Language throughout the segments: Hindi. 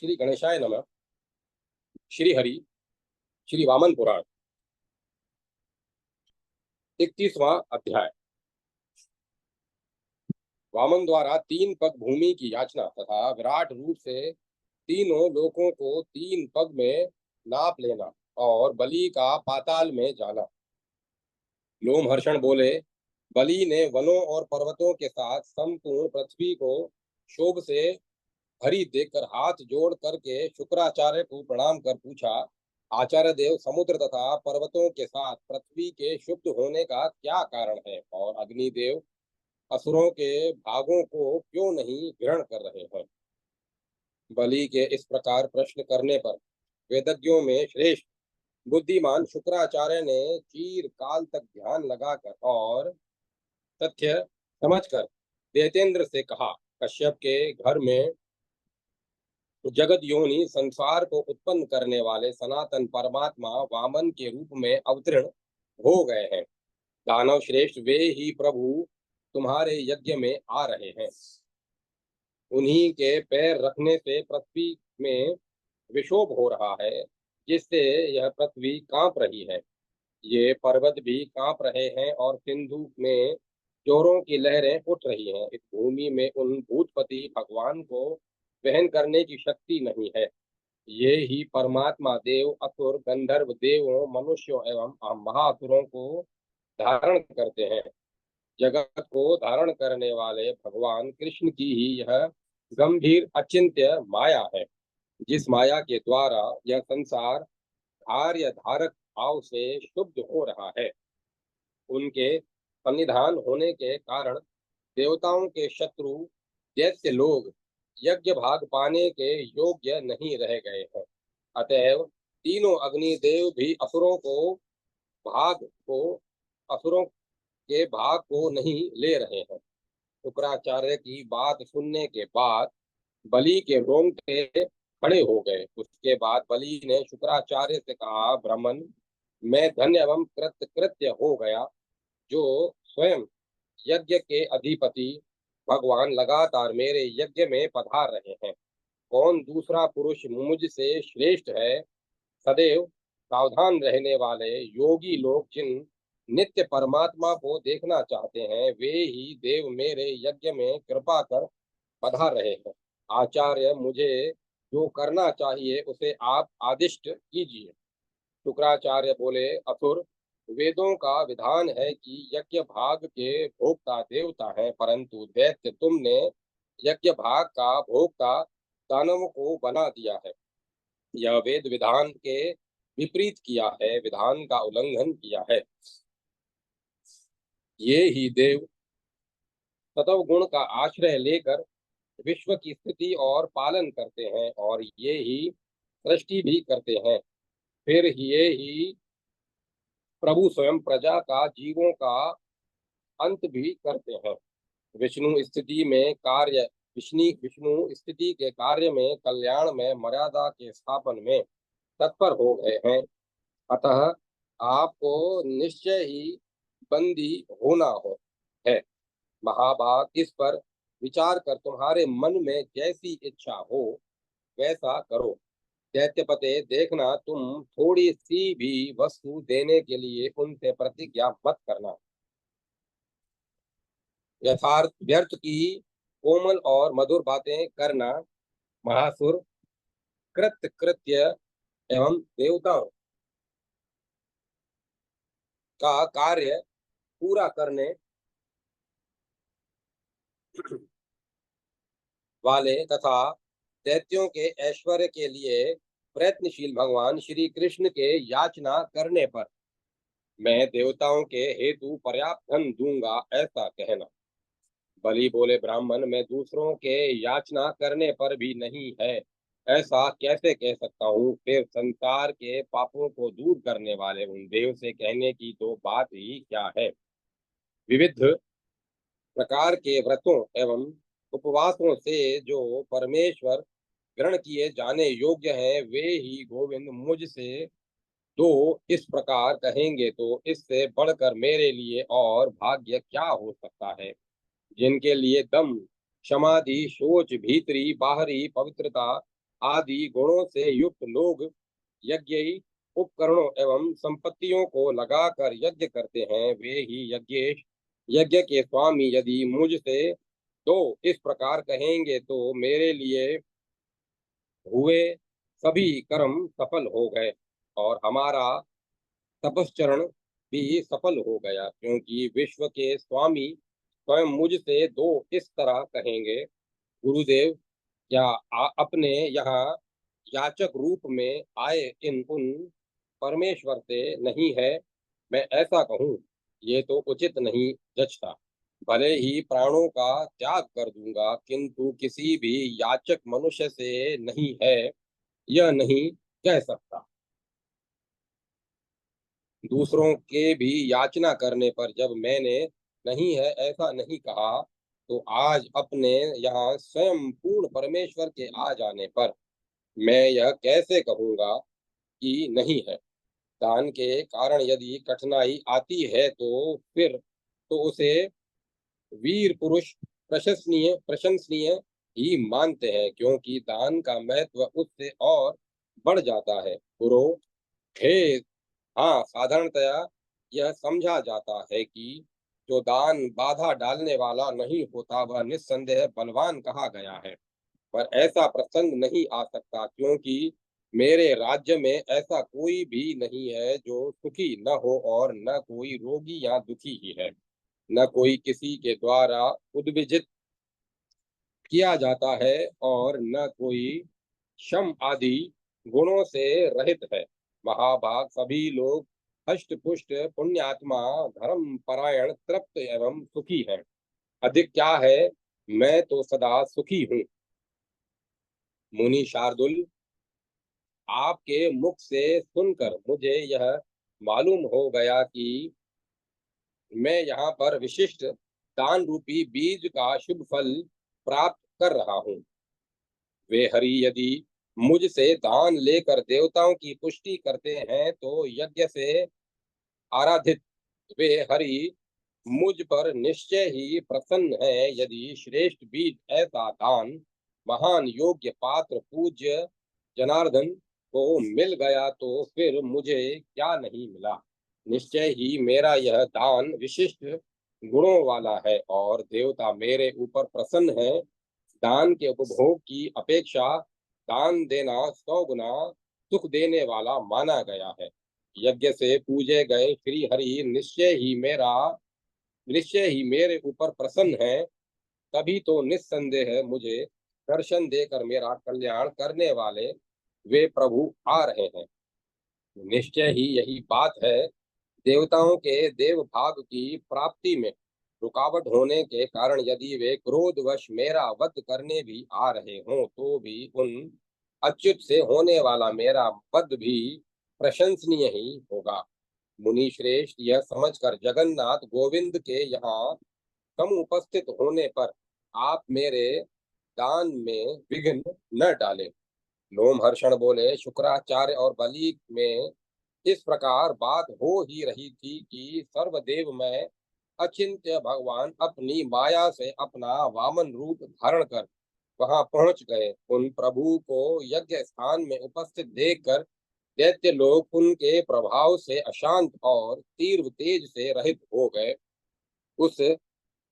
श्री गणेशाय नमः। श्री हरि श्री वामन पुराण 31वां अध्याय। वामन द्वारा 3 पग भूमि की याचना तथा विराट रूप से तीनों लोकों को 3 पग में नाप लेना और बलि का पाताल में जाना। लोमहर्षण बोले, बलि ने वनों और पर्वतों के साथ संपूर्ण पृथ्वी को शोभ से भरी देखकर हाथ जोड़ करके शुक्राचार्य को प्रणाम कर पूछा, आचार्य देव, समुद्र तथा पर्वतों के साथ पृथ्वी के शुद्ध होने का क्या कारण है और अग्निदेव असुरों के भागों को क्यों नहीं ग्रहण कर रहे हैं? बलि के इस प्रकार प्रश्न करने पर वेदज्ञों में श्रेष्ठ बुद्धिमान शुक्राचार्य ने चीर काल तक ध्यान लगाकर और तथ्य समझकर दैत्येंद्र से कहा, कश्यप के घर में जगत योनि संसार को उत्पन्न करने वाले सनातन परमात्मा वामन के रूप में अवतीर्ण हो गए हैं। दानव श्रेष्ठ वे ही प्रभु तुम्हारे यज्ञ में आ रहे हैं। उन्हीं के पैर रखने से पृथ्वी में विक्षोभ हो रहा है, जिससे यह पृथ्वी कांप रही है। ये पर्वत भी कांप रहे हैं और सिंधु में जोरों की लहरें उठ रही हैं। इस भूमि में उन भूतपति भगवान को वहन करने की शक्ति नहीं है। ये ही परमात्मा देव, असुर, गंधर्व, देवों, मनुष्यों एवं महासुरों को धारण करते हैं। जगत को धारण करने वाले भगवान कृष्ण की ही यह गंभीर अचिंत्य माया है, जिस माया के द्वारा यह संसार कार्य धारक भाव से शुद्ध हो रहा है। उनके सन्निधान होने के कारण देवताओं के शत्रु दैत्य लोग यज्ञ भाग पाने के योग्य नहीं रह गए हैं। अतएव तीनों अग्निदेव भी भाग को असुरों के भाग को नहीं ले रहे हैं। शुक्राचार्य की बात सुनने के बाद बलि के रोंगटे खड़े हो गए। उसके बाद बलि ने शुक्राचार्य से कहा, ब्राह्मण, मैं धन्य एवं कृत्य हो गया जो स्वयं यज्ञ के अधिपति भगवान लगातार मेरे यज्ञ में पधार रहे हैं। कौन दूसरा पुरुष मुझसे श्रेष्ठ है? सदैव सावधान रहने वाले योगी लोग जिन नित्य परमात्मा को देखना चाहते हैं, वे ही देव मेरे यज्ञ में कृपा कर पधार रहे हैं। आचार्य, मुझे जो करना चाहिए उसे आप आदिष्ट कीजिए। शुक्राचार्य बोले, असुर, वेदों का विधान है कि यज्ञ भाग के भोक्ता देवता है, परंतु दैत्य तुमने यज्ञ भाग का भोक्ता दानवों को बना दिया है। यह वेद विधान के विपरीत किया है, विधान का उल्लंघन किया है। ये ही देव सतव गुण का आश्रय लेकर विश्व की स्थिति और पालन करते हैं और ये ही सृष्टि भी करते हैं। फिर ये ही प्रभु स्वयं प्रजा का जीवों का अंत भी करते हैं। विष्णु स्थिति के कार्य में, कल्याण में, मर्यादा के स्थापन में तत्पर हो गए हैं। अतः आपको निश्चय ही बंदी होना है। महाभाग, इस पर विचार कर तुम्हारे मन में जैसी इच्छा हो वैसा करो। दैत्यपते, देखना, तुम थोड़ी सी भी वस्तु देने के लिए उनसे प्रतिज्ञा मत करना। यथार्थ व्यर्थ की कोमल और मधुर बातें करना महासुर कृत्य एवं देवताओं का कार्य पूरा करने वाले तथा दैत्यों के ऐश्वर्य के लिए प्रयत्नशील भगवान श्री कृष्ण के याचना करने पर मैं देवताओं के हेतु पर्याप्त धन दूंगा, ऐसा कहना। बलि बोले, ब्राह्मण, मैं दूसरों के याचना करने पर भी नहीं है ऐसा कैसे कह सकता हूँ? फिर संसार के पापों को दूर करने वाले उन देव से कहने की तो बात ही क्या है? विविध प्रकार के व्रतों एवं उपवासों से जो परमेश्वर ग्रहण किए जाने योग्य हैं, वे ही गोविंद मुझसे दो इस प्रकार कहेंगे तो इससे बढ़कर मेरे लिए और भाग्य क्या हो सकता है? जिनके लिए दम, समाधि, सोच, भीतरी बाहरी पवित्रता आदि गुणों से युक्त लोग यज्ञ उपकरणों एवं संपत्तियों को लगाकर यज्ञ करते हैं, वे ही यज्ञेश यज्ञ के स्वामी यदि मुझसे तो इस प्रकार कहेंगे तो मेरे लिए हुए सभी कर्म सफल हो गए और हमारा तपश्चरण भी सफल हो गया, क्योंकि विश्व के स्वामी स्वयं मुझसे दो इस तरह कहेंगे, गुरुदेव क्या अपने यहाँ याचक रूप में आए इन उन परमेश्वर से नहीं है, मैं ऐसा कहूँ ये तो उचित नहीं जचता। भले ही प्राणों का त्याग कर दूंगा, किंतु किसी भी याचक मनुष्य से नहीं है यह नहीं कह सकता। दूसरों के भी याचना करने पर जब मैंने नहीं है ऐसा नहीं कहा, तो आज अपने यहाँ स्वयं पूर्ण परमेश्वर के आ जाने पर मैं यह कैसे कहूँगा कि नहीं है। दान के कारण यदि कठिनाई आती है तो फिर तो उसे वीर पुरुष प्रशंसनीय प्रशंसनीय ही मानते हैं, क्योंकि दान का महत्व उससे और बढ़ जाता है। गुरु हे, हाँ, साधारणतया यह समझा जाता है कि जो दान बाधा डालने वाला नहीं होता वह निस्संदेह बलवान कहा गया है, पर ऐसा प्रसंग नहीं आ सकता, क्योंकि मेरे राज्य में ऐसा कोई भी नहीं है जो सुखी न हो और न कोई रोगी या दुखी ही है, न कोई किसी के द्वारा उद्विजित किया जाता है और न कोई शम आदि गुणों से रहित है। महाभाग सभी लोग हष्ट पुष्ट पुण्यात्मा धर्म परायण तृप्त एवं सुखी हैं। अधिक क्या है, मैं तो सदा सुखी हूँ। मुनि शार्दुल, आपके मुख से सुनकर मुझे यह मालूम हो गया कि मैं यहाँ पर विशिष्ट दान रूपी बीज का शुभ फल प्राप्त कर रहा हूँ। वे हरि यदि मुझसे दान लेकर देवताओं की पुष्टि करते हैं तो यज्ञ से आराधित वे हरि मुझ पर निश्चय ही प्रसन्न है। यदि श्रेष्ठ बीज ऐसा दान महान योग्य पात्र पूज्य जनार्दन को मिल गया तो फिर मुझे क्या नहीं मिला। निश्चय ही मेरा यह दान विशिष्ट गुणों वाला है और देवता मेरे ऊपर प्रसन्न है। दान के उपभोग की अपेक्षा दान देना 100 गुना सुख देने वाला माना गया है। यज्ञ से पूजे गए श्री हरि निश्चय ही मेरे ऊपर प्रसन्न है, तभी तो निस्संदेह मुझे दर्शन देकर मेरा कल्याण करने वाले वे प्रभु आ रहे हैं। निश्चय ही यही बात है, देवताओं के देव भाग की प्राप्ति में रुकावट होने के कारण यदि वे क्रोधवश मेरा वध करने भी आ रहे हों तो भी उन अच्युत से होने वाला मेरा वध भी प्रशंसनीय ही होगा। मुनि श्रेष्ठ, यह समझकर जगन्नाथ गोविंद के यहाँ समुपस्थित होने पर आप मेरे दान में विघ्न न डालें। लोमहर्षण बोले, शुक्राचार्य और बलि में इस प्रकार बात हो ही रही थी कि सर्वदेव में अचिंत्य भगवान अपनी माया से अपना वामन रूप धारण कर वहां पहुंच गए। उन प्रभु को यज्ञ स्थान में उपस्थित देखकर दैत्य लोग उनके प्रभाव से अशांत और तीव्र तेज से रहित हो गए। उस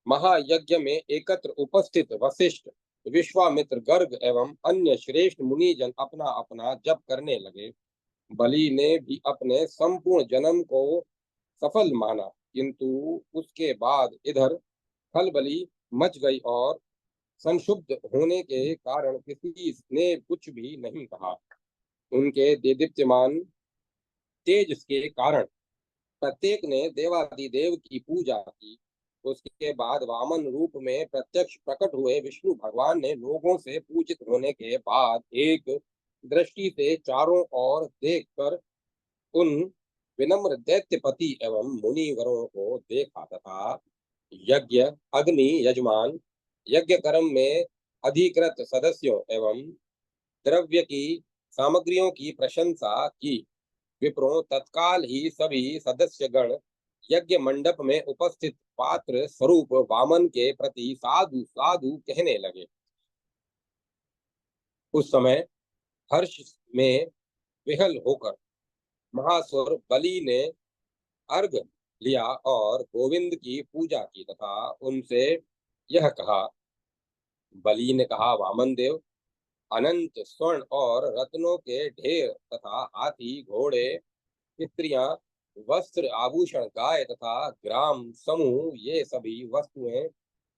महायज्ञ में एकत्र उपस्थित वशिष्ठ विश्वामित्र गर्ग एवं अन्य श्रेष्ठ मुनिजन अपना अपना जप करने लगे। बलि ने भी अपने संपूर्ण जन्म को सफल माना, किंतु उसके बाद इधर खलबली मच गई और संक्षुब्ध होने के कारण किसी ने कुछ भी नहीं कहा। उनके देदीप्यमान तेज के कारण प्रत्येक ने देवादिदेव की पूजा की। उसके बाद वामन रूप में प्रत्यक्ष प्रकट हुए विष्णु भगवान ने लोगों से पूजित होने के बाद एक दृष्टि से चारों ओर देखकर उन विनम्र दैत्यपति एवं मुनिवरों को देखा तथा यज्ञ अग्नि यजमान यज्ञ कर्म में अधिकृत सदस्यों एवं द्रव्य की सामग्रियों की प्रशंसा की। विप्रों तत्काल ही सभी सदस्य गण यज्ञ मंडप में उपस्थित पात्र स्वरूप वामन के प्रति साधु साधु कहने लगे। उस समय हर्ष में विहल होकर महासुर बलि ने अर्घ लिया और गोविंद की पूजा की तथा उनसे यह कहा। बलि ने कहा, वामन देव, अनंत स्वर्ण और रत्नों के ढेर तथा हाथी घोड़े स्त्रियां वस्त्र आभूषण गाय तथा ग्राम समूह ये सभी वस्तुएं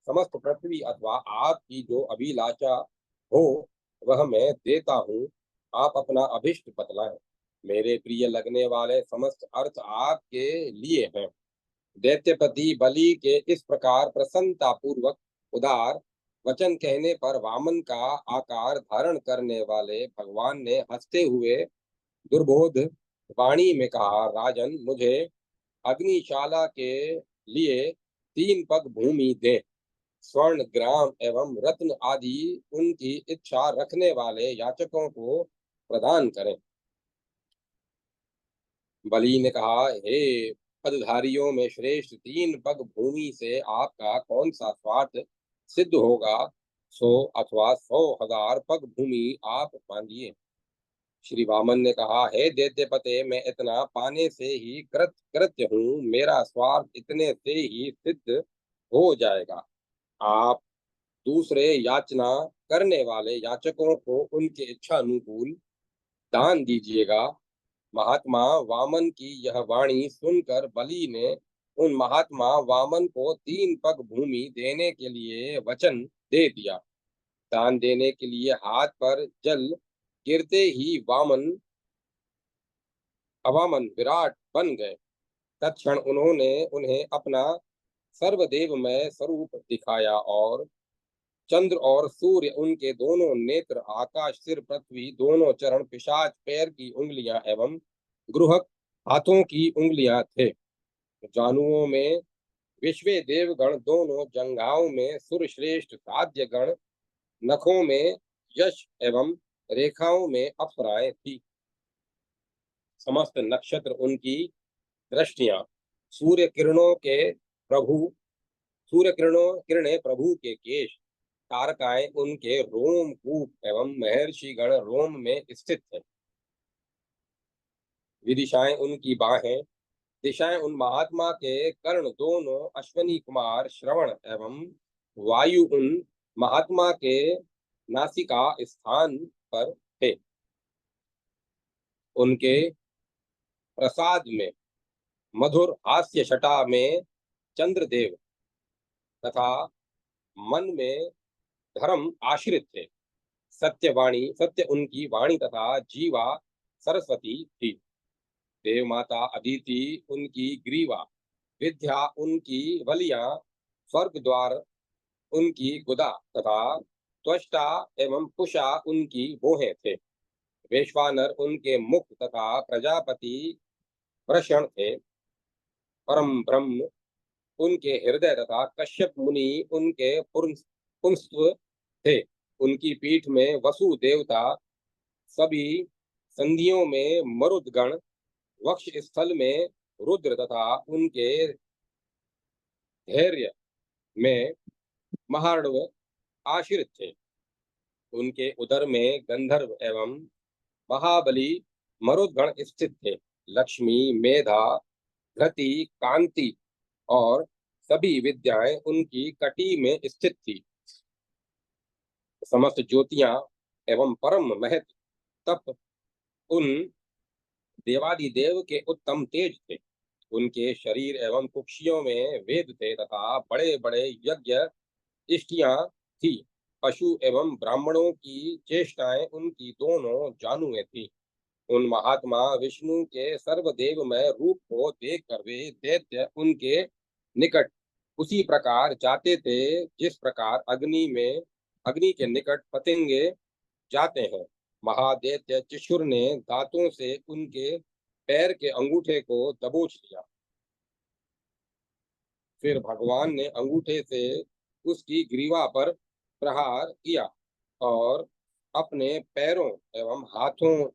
समस्त पृथ्वी अथवा आपकी जो अभिलाषा हो वह मैं देता हूँ। आप अपना अभिष्ट बतलाएं। मेरे प्रिय लगने वाले समस्त अर्थ आपके लिए हैं। दैत्यपति बलि के इस प्रकार प्रसन्नता पूर्वक उदार वचन कहने पर वामन का आकार धारण करने वाले भगवान ने हंसते हुए दुर्बोध वाणी में कहा, राजन, मुझे अग्निशाला के लिए 3 पग भूमि दें। स्वर्ण ग्राम एवं रत्न आदि उनकी इच्छा रखने वाले याचकों को प्रदान करें। बलि ने कहा, हे पदधारियों में श्रेष्ठ, 3 पग भूमि से आपका कौन सा स्वार्थ सिद्ध होगा? 100 अथवा 100,000 पग भूमि आप मांगिए। श्री वामन ने कहा, हे दैत्यपते, मैं इतना पाने से ही कृत्य हूँ। मेरा स्वार्थ इतने से ही सिद्ध हो जाएगा। आप दूसरे याचना करने वाले याचकों को उनके इच्छा अनुकूल दान दीजिएगा। महात्मा वामन की यह वाणी सुनकर बलि ने उन महात्मा वामन को 3 पग भूमि देने के लिए वचन दे दिया। दान देने के लिए हाथ पर जल गिरते ही अवामन विराट बन गए। तत्क्षण उन्होंने उन्हें अपना सर्वदेवमय स्वरूप दिखाया और चंद्र और सूर्य उनके दोनों नेत्र, आकाश सिर, पृथ्वी दोनों चरण, पिशाच पैर की उंगलियां एवं गृहक हाथों की उंगलियां थे। जानुओं में विश्वे देवगण, दोनों जंघाओं में सुरश्रेष्ठ साध्य गण, नखों में यश एवं रेखाओं में अप्सराएं थी। समस्त नक्षत्र उनकी दृष्टियां, सूर्य किरणों के प्रभु सूर्य किरणें प्रभु के केश, तारकाएं उनके रोम कूप एवं महर्षि गण रोम में स्थित है। विदिशाएं उनकी बाहें, दिशाएं उन महात्मा के कर्ण, दोनों अश्वनी कुमार श्रवण एवं वायु उन महात्मा के नासिका स्थान पर थे। उनके प्रसाद में मधुर हास्य छटा में चंद्रदेव तथा मन में धर्म आश्रित थे। सत्य उनकी वाणी तथा जीवा सरस्वती थी। देव माता अदिति उनकी ग्रीवा, विद्या उनकी बलियां, स्वर्ग द्वार उनकी गुदा तथा त्वष्टा एवं पुषा उनकी भोहें थे। वैश्वानर उनके मुख तथा प्रजापति वृषण थे। परम ब्रह्म उनके हृदय तथा कश्यप मुनि उनके पुंस्व थे। उनकी पीठ में वसु देवता, सभी संधियों में मरुदगण, वक्ष स्थल में रुद्र तथा उनके धैर्य में महार्णव आश्रित थे। उनके उदर में गंधर्व एवं महाबली मरुदगण स्थित थे। लक्ष्मी, मेधा, धृति, कांति और सभी विद्याएं उनकी कटी में स्थित थी। समस्त ज्योतियां एवं परम महत तप उन देवादिदेव के उत्तम तेज थे। उनके शरीर एवं कुक्षियों में वेद थे तथा बड़े बड़े यज्ञ इष्टियां थी। पशु एवं ब्राह्मणों की चेष्टाएं उनकी दोनों जानुएं थी। उन महात्मा विष्णु के सर्वदेवमय रूप को देखकर वे दैत्य उनके निकट उसी प्रकार जाते थे जिस प्रकार अग्नि के निकट पतंगे जाते हैं। महादैत्य चिशुर ने दांतों से उनके पैर के अंगूठे को दबोच लिया। फिर भगवान ने अंगूठे से उसकी ग्रीवा पर प्रहार किया और अपने पैरों एवं हाथों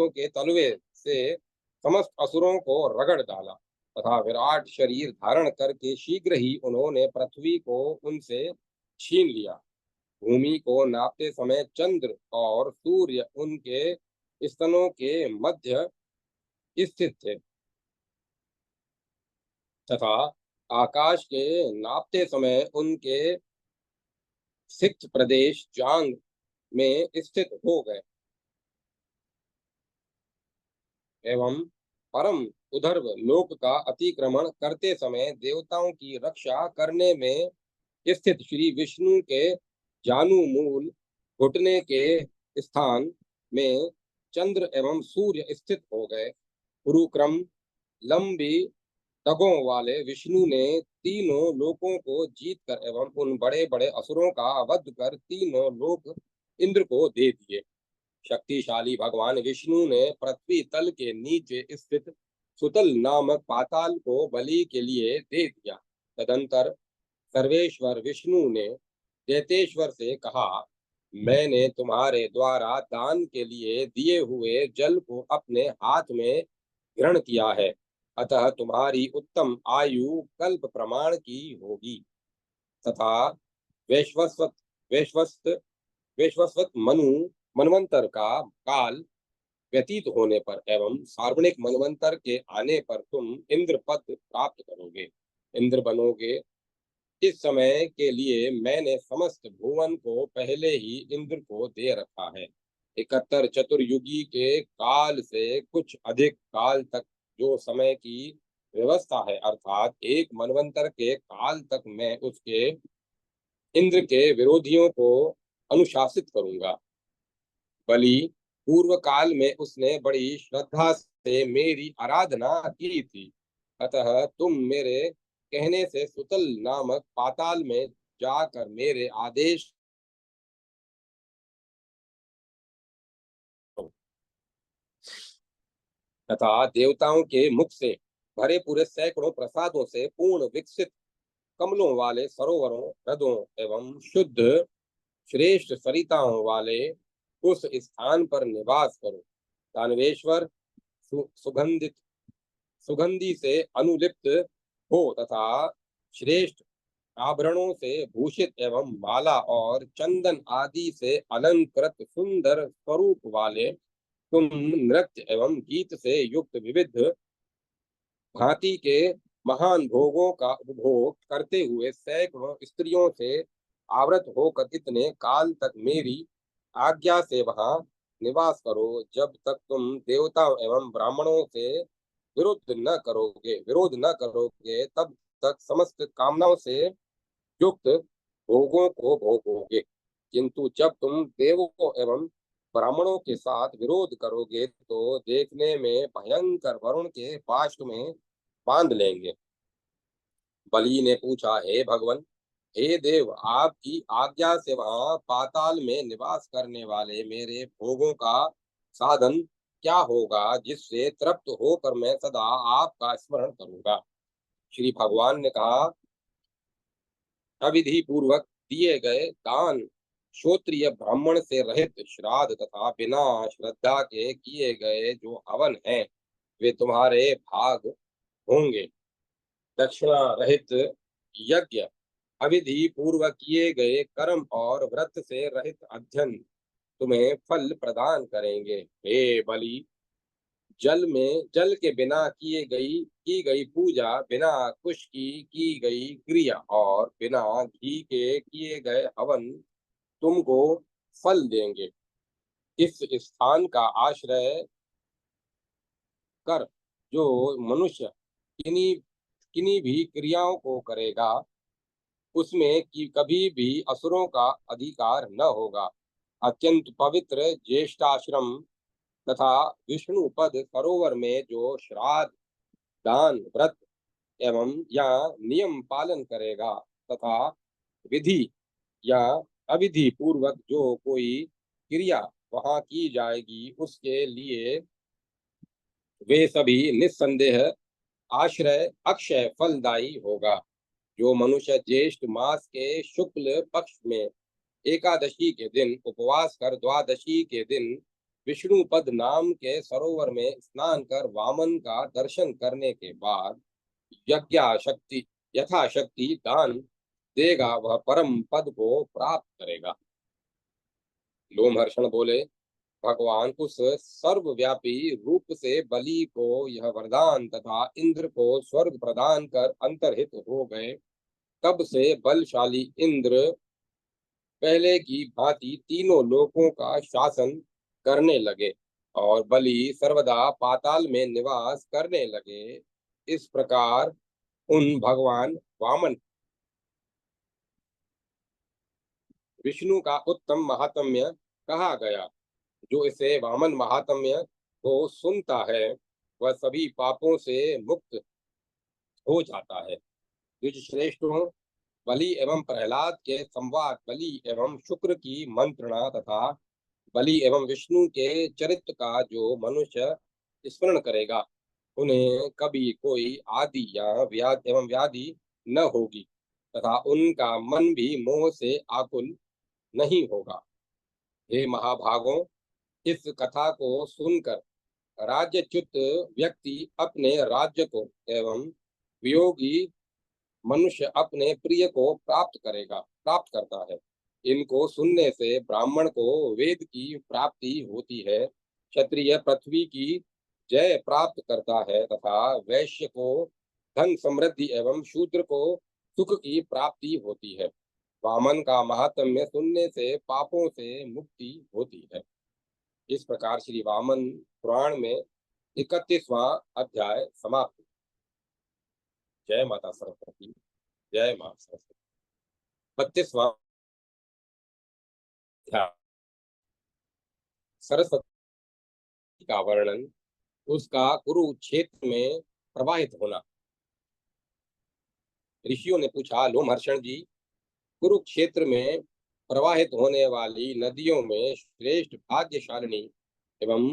के तलवे से समस्त असुरों को रगड़ डाला तथा विराट शरीर धारण करके शीघ्र ही उन्होंने पृथ्वी को उनसे छीन लिया। भूमि को नापते समय चंद्र और सूर्य उनके स्तनों के मध्य स्थित थे तथा आकाश के नापते समय उनके सिक्त प्रदेश जांग में स्थित हो गए एवं परम उधर्व लोक का अतिक्रमण करते समय देवताओं की रक्षा करने में स्थित श्री विष्णु के जानु मूल घुटने के स्थान में चंद्र एवं सूर्य स्थित हो गए। कुरुक्रम लंबी डगों वाले विष्णु ने तीनों लोकों को जीतकर एवं उन बड़े बड़े असुरों का वध कर तीनों लोक इंद्र को दे दिए। शक्तिशाली भगवान विष्णु ने पृथ्वी तल के नीचे स्थित सुतल नामक पाताल को बलि के लिए दे दिया। तदंतर सर्वेश्वर विष्णु ने दैतेश्वर से कहा, मैंने तुम्हारे द्वारा दान के लिए दिए हुए जल को अपने हाथ में ग्रहण किया है, अतः तुम्हारी उत्तम आयु कल्प प्रमाण की होगी। तथा वैश्वस्वत वैश्वस्त वैश्वस्वत मनवंतर का काल व्यतीत होने पर एवं सार्वणिक मनवंतर के आने पर तुम इंद्र पद प्राप्त करोगे, इंद्र बनोगे। इस समय के लिए मैंने समस्त भुवन को पहले ही इंद्र को दे रखा है। 71 चतुर्युगी के काल से कुछ अधिक काल तक जो समय की व्यवस्था है, अर्थात एक मनवंतर के काल तक मैं उसके इंद्र के विरोधियों को अनुशासित करूंगा। बलि पूर्व काल में उसने बड़ी श्रद्धा से मेरी आराधना की थी, अतः तुम मेरे कहने से सुतल नामक पाताल में जाकर मेरे आदेश तथा देवताओं के मुख से भरे पूरे सैकड़ों प्रसादों से पूर्ण विकसित कमलों वाले सरोवरों हृदों एवं शुद्ध श्रेष्ठ सरिताओं वाले उस स्थान पर निवास करो। दानवेश्वर सुगंधित सुगंधि से अनुलिप्त हो तथा श्रेष्ठ आभरणों से भूषित एवं माला और चंदन आदि से अलंकृत सुंदर स्वरूप वाले तुम नृत्य एवं गीत से युक्त विविध भांति के महान भोगों का उपभोग करते हुए सैकड़ों स्त्रियों से आवृत होकर इतने काल तक मेरी आज्ञा से वहां निवास करो, जब तक तुम देवताओं एवं ब्राह्मणों से विरोध न करोगे, तब तक समस्त कामनाओं से युक्त भोगों को भोगोगे। किंतु जब तुम देवों एवं ब्राह्मणों के साथ विरोध करोगे तो देखने में भयंकर वरुण के पाश में बांध लेंगे। बलि ने पूछा, हे भगवान, हे देव, आपकी आज्ञा से वहां पाताल में निवास करने वाले मेरे भोगों का साधन क्या होगा, जिससे तृप्त होकर मैं सदा आपका स्मरण करूंगा। श्री भगवान ने कहा, अविधि पूर्वक दिए गए दान, श्रोत्रिय ब्राह्मण से रहित श्राद्ध तथा बिना श्रद्धा के किए गए जो हवन हैं, वे तुम्हारे भाग होंगे। दक्षिणा रहित यज्ञ, अविधि पूर्वक किए गए कर्म और व्रत से रहित अध्ययन तुम्हें फल प्रदान करेंगे। हे बलि, जल के बिना की गई पूजा, बिना कुश की गई क्रिया और बिना घी के किए गए हवन तुमको फल देंगे। इस स्थान का आश्रय कर जो मनुष्य किन्हीं किन्हीं भी क्रियाओं को करेगा, उसमें कि कभी भी असुरों का अधिकार न होगा। अत्यंत पवित्र ज्येष्ठाश्रम तथा विष्णु पद सरोवर में जो श्राद्ध, दान, व्रत एवं या नियम पालन करेगा तथा विधि या अविधि पूर्वक जो कोई क्रिया वहां की जाएगी, उसके लिए वे सभी निस्संदेह आश्रय अक्षय फलदायी होगा। जो मनुष्य ज्येष्ठ मास के शुक्ल पक्ष में एकादशी के दिन उपवास कर द्वादशी के दिन विष्णु पद नाम के सरोवर में स्नान कर वामन का दर्शन करने के बाद यज्ञाशक्ति यथाशक्ति दान देगा, वह परम पद को प्राप्त करेगा। लोमहर्षण बोले, भगवान उस सर्वव्यापी रूप से बलि को यह वरदान तथा इंद्र को स्वर्ग प्रदान कर अंतर्हित हो गए। तब से बलशाली इंद्र पहले की भांति तीनों लोकों का शासन करने लगे और बलि सर्वदा पाताल में निवास करने लगे। इस प्रकार उन भगवान वामन विष्णु का उत्तम महात्म्य कहा गया। जो इसे वामन महात्म्य को सुनता है वह सभी पापों से मुक्त हो जाता है। द्विज श्रेष्ठों, बलि एवं प्रहलाद के संवाद, बलि एवं शुक्र की मंत्रणा तथा बलि एवं विष्णु के चरित्र का जो मनुष्य स्मरण करेगा उन्हें कभी कोई आदि या व्याधि एवं व्याधि न होगी तथा उनका मन भी मोह से आकुल नहीं होगा। हे महाभागों, इस कथा को सुनकर राज्यच्युत व्यक्ति अपने राज्य को एवं वियोगी मनुष्य अपने प्रिय को प्राप्त करता है। इनको सुनने से ब्राह्मण को वेद की प्राप्ति होती है, क्षत्रिय पृथ्वी की जय प्राप्त करता है तथा वैश्य को धन समृद्धि एवं शूद्र को सुख की प्राप्ति होती है। वामन का महात्म्य सुनने से पापों से मुक्ति होती है। इस प्रकार श्री वामन पुराण में 31वां अध्याय समाप्त। जय माता सरस्वती। जय माता सरस्वती। 32वां अध्याय सरस्वती का वर्णन, उसका कुरुक्षेत्र में प्रवाहित होना। ऋषियों ने पूछा, लोमहर्षण जी, कुरुक्षेत्र में प्रवाहित होने वाली नदियों में श्रेष्ठ भाग्यशालिनी एवं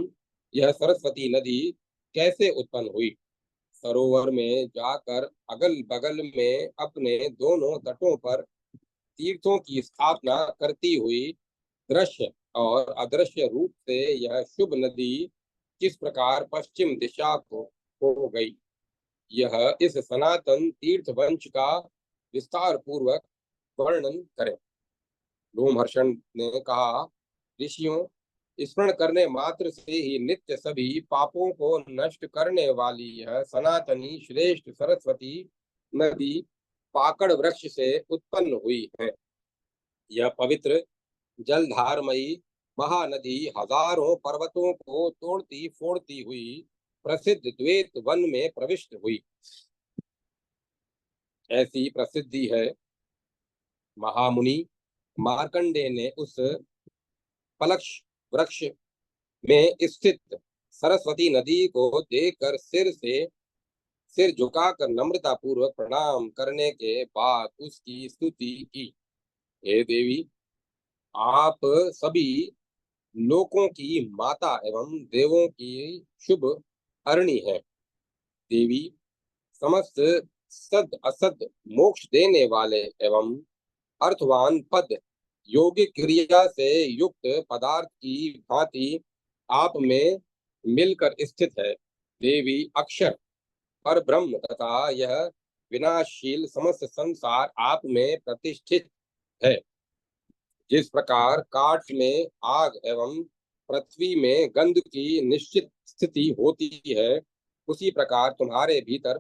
यह सरस्वती नदी कैसे उत्पन्न हुई? सरोवर में जाकर अगल बगल में अपने दोनों तटों पर तीर्थों की स्थापना करती हुई दृश्य और अदृश्य रूप से यह शुभ नदी किस प्रकार पश्चिम दिशा को हो गई, यह इस सनातन तीर्थ वंश का विस्तार पूर्वक वर्णन करें। लोमहर्षण ने कहा, ऋषियों, स्मरण करने मात्र से ही नित्य सभी पापों को नष्ट करने वाली यह सनातनी श्रेष्ठ सरस्वती नदी पाकड़ वृक्ष से उत्पन्न हुई है। यह पवित्र जलधारमयी महानदी हजारों पर्वतों को तोड़ती फोड़ती हुई प्रसिद्ध द्वैत वन में प्रविष्ट हुई। ऐसी प्रसिद्धि है। महामुनि मार्कंडे ने उस पलक्ष वृक्ष में स्थित सरस्वती नदी को देखकर सिर झुकाकर नम्रता पूर्वक प्रणाम करने के बाद उसकी स्तुति की। हे देवी, आप सभी लोकों की माता एवं देवों की शुभ हरणी है। देवी, समस्त सद असद मोक्ष देने वाले एवं अर्थवान पद योगिक क्रिया से युक्त पदार्थ की भांति आप में मिलकर स्थित है। देवी अक्षर पर ब्रह्म तथा यह विनाशशील समस्त संसार आप में प्रतिष्ठित है। जिस प्रकार काठ में आग एवं पृथ्वी में गंध की निश्चित स्थिति होती है, उसी प्रकार तुम्हारे भीतर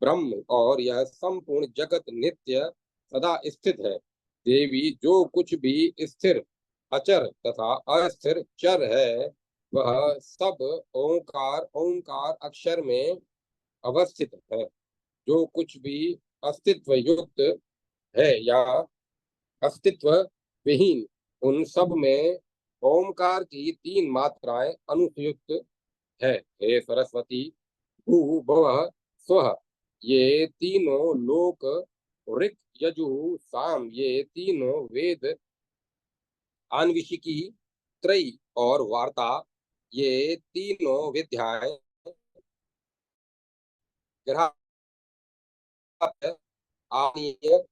ब्रह्म और यह संपूर्ण जगत नित्य सदा स्थित है। देवी, जो कुछ भी स्थिर अचर तथा अस्थिर चर है वह सब ओंकार ओंकार अक्षर में अवस्थित है। जो कुछ भी अस्तित्व युक्त है या अस्तित्व विहीन, उन सब में ओंकार की तीन मात्राएं अनुपयुक्त है। हे सरस्वती, भू भुवः स्वः ये तीनों लोक, ऋक् यजु साम ये तीनों वेद, आन्विशिकी त्रयी और वार्ता ये तीनों विद्याएं, आग्नेय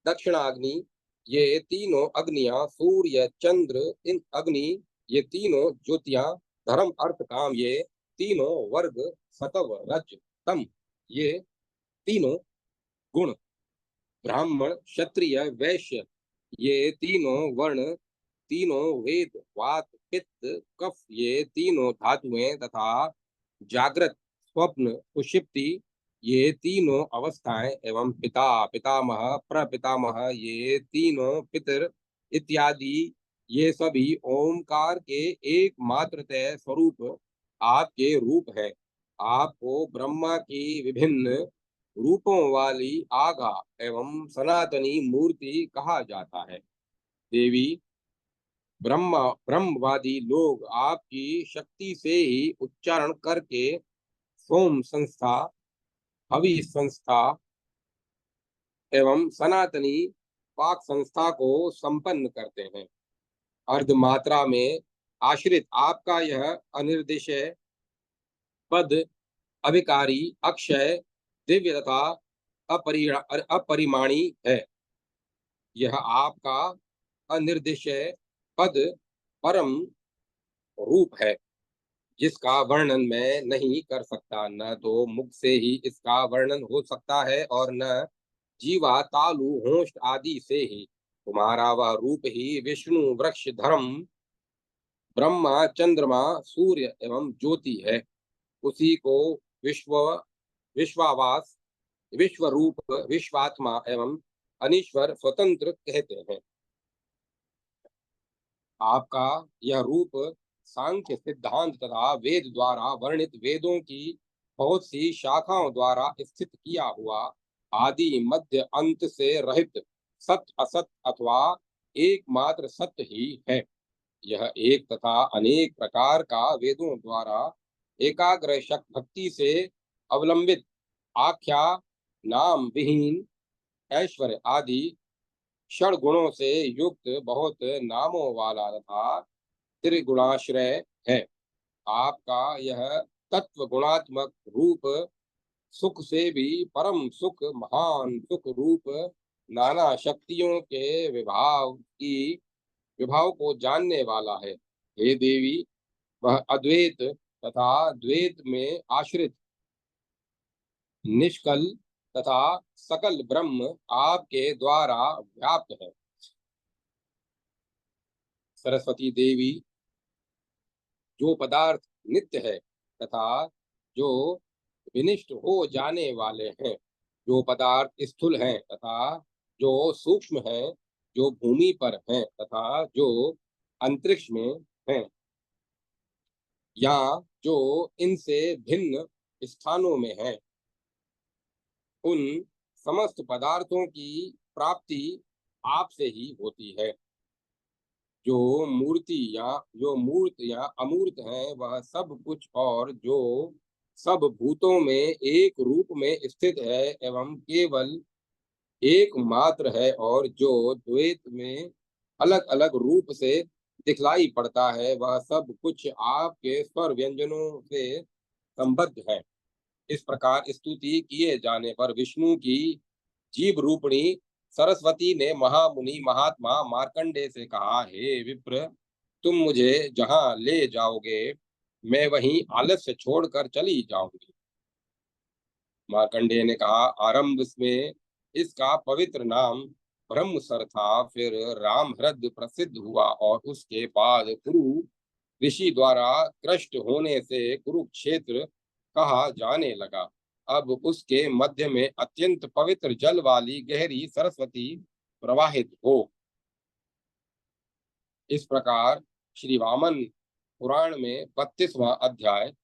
दक्षिणाग्नि ये तीनों अग्नियां, सूर्य चंद्र इन अग्नि ये तीनों ज्योतियां, धर्म अर्थ काम ये तीनों वर्ग, सतव रज तम ये तीनों गुण, ब्राह्मण क्षत्रिय वैश्य ये तीनों वर्ण, तीनों वेद, वात, पित्त, कफ ये तीनों धातुएं तथा जागृत, स्वप्न, सुषुप्ति ये तीनों अवस्थाएं एवं पिता, पितामह, प्रपितामह ये तीनों पितर इत्यादि ये सभी ओमकार के एकमात्रतः स्वरूप आपके रूप है। आपको ब्रह्मा की विभिन्न रूपों वाली आगा एवं सनातनी मूर्ति कहा जाता है। देवी, ब्रह्मवादी लोग आपकी शक्ति से ही उच्चारण करके सोम संस्था, हवि संस्था एवं सनातनी पाक संस्था को संपन्न करते हैं। अर्धमात्रा में आश्रित आपका यह अनिर्देश्य पद अभिकारी, अक्षय, दिव्य तथा अपरिमाणी है। यह आपका अनिर्देश्य पद परम रूप है, जिसका वर्णन मैं नहीं कर सकता। न तो मुख से ही इसका वर्णन हो सकता है और न जीवा, तालु, होंठ आदि से ही। तुम्हारा वह रूप ही विष्णु, वृक्ष, धर्म, ब्रह्मा, चंद्रमा, सूर्य एवं ज्योति है। उसी को विश्व, विश्वावास, विश्व रूप, विश्वात्मा एवं अनीश्वर स्वतंत्र कहते हैं। आपका यह रूप सांख्य सिद्धांत तथा वेद द्वारा वर्णित वेदों की बहुत सी शाखाओं द्वारा स्थित किया हुआ आदि मध्य अंत से रहित सत्य असत अथवा एकमात्र सत्य ही है। यह एक तथा अनेक प्रकार का वेदों द्वारा एकाग्र भक्ति से अवलंबित आख्या, नाम विहीन, ऐश्वर्य आदि षड गुणों से युक्त बहुत नामों वाला तथा त्रिगुणाश्रय है। आपका यह तत्व गुणात्मक रूप सुख से भी परम सुख, महान सुख रूप, नाना शक्तियों के विभाव को जानने वाला है। हे देवी, वह अद्वैत तथा द्वैत में आश्रित निष्कल तथा सकल ब्रह्म आपके द्वारा व्याप्त है। सरस्वती देवी, जो पदार्थ नित्य है तथा जो विनिष्ट हो जाने वाले हैं, जो पदार्थ स्थूल हैं तथा जो सूक्ष्म हैं, जो भूमि पर हैं तथा जो अंतरिक्ष में हैं, या जो इनसे भिन्न स्थानों में हैं, उन समस्त पदार्थों की प्राप्ति आपसे ही होती है। जो मूर्त या अमूर्त है वह सब कुछ और जो सब भूतों में एक रूप में स्थित है एवं केवल एकमात्र है और जो द्वैत में अलग अलग रूप से दिखलाई पड़ता है, वह सब कुछ आपके स्वर व्यंजनों से संबद्ध है। इस प्रकार स्तुति किए जाने पर विष्णु की जीव रूपणी सरस्वती ने महामुनि महात्मा मार्कंडे से कहा, हे विप्र, तुम मुझे जहां ले जाओगे मैं वहीं आलस्य छोड़कर चली जाऊंगी। मार्कंडेय ने कहा, आरंभ में इसका पवित्र नाम ब्रह्मसर था, फिर रामहृद प्रसिद्ध हुआ और उसके बाद कुरु ऋषि द्वारा कृष्ट होने से कुरुक्षेत्र कहा जाने लगा। अब उसके मध्य में अत्यंत पवित्र जल वाली गहरी सरस्वती प्रवाहित हो। इस प्रकार श्री वामन पुराण में 32वां अध्याय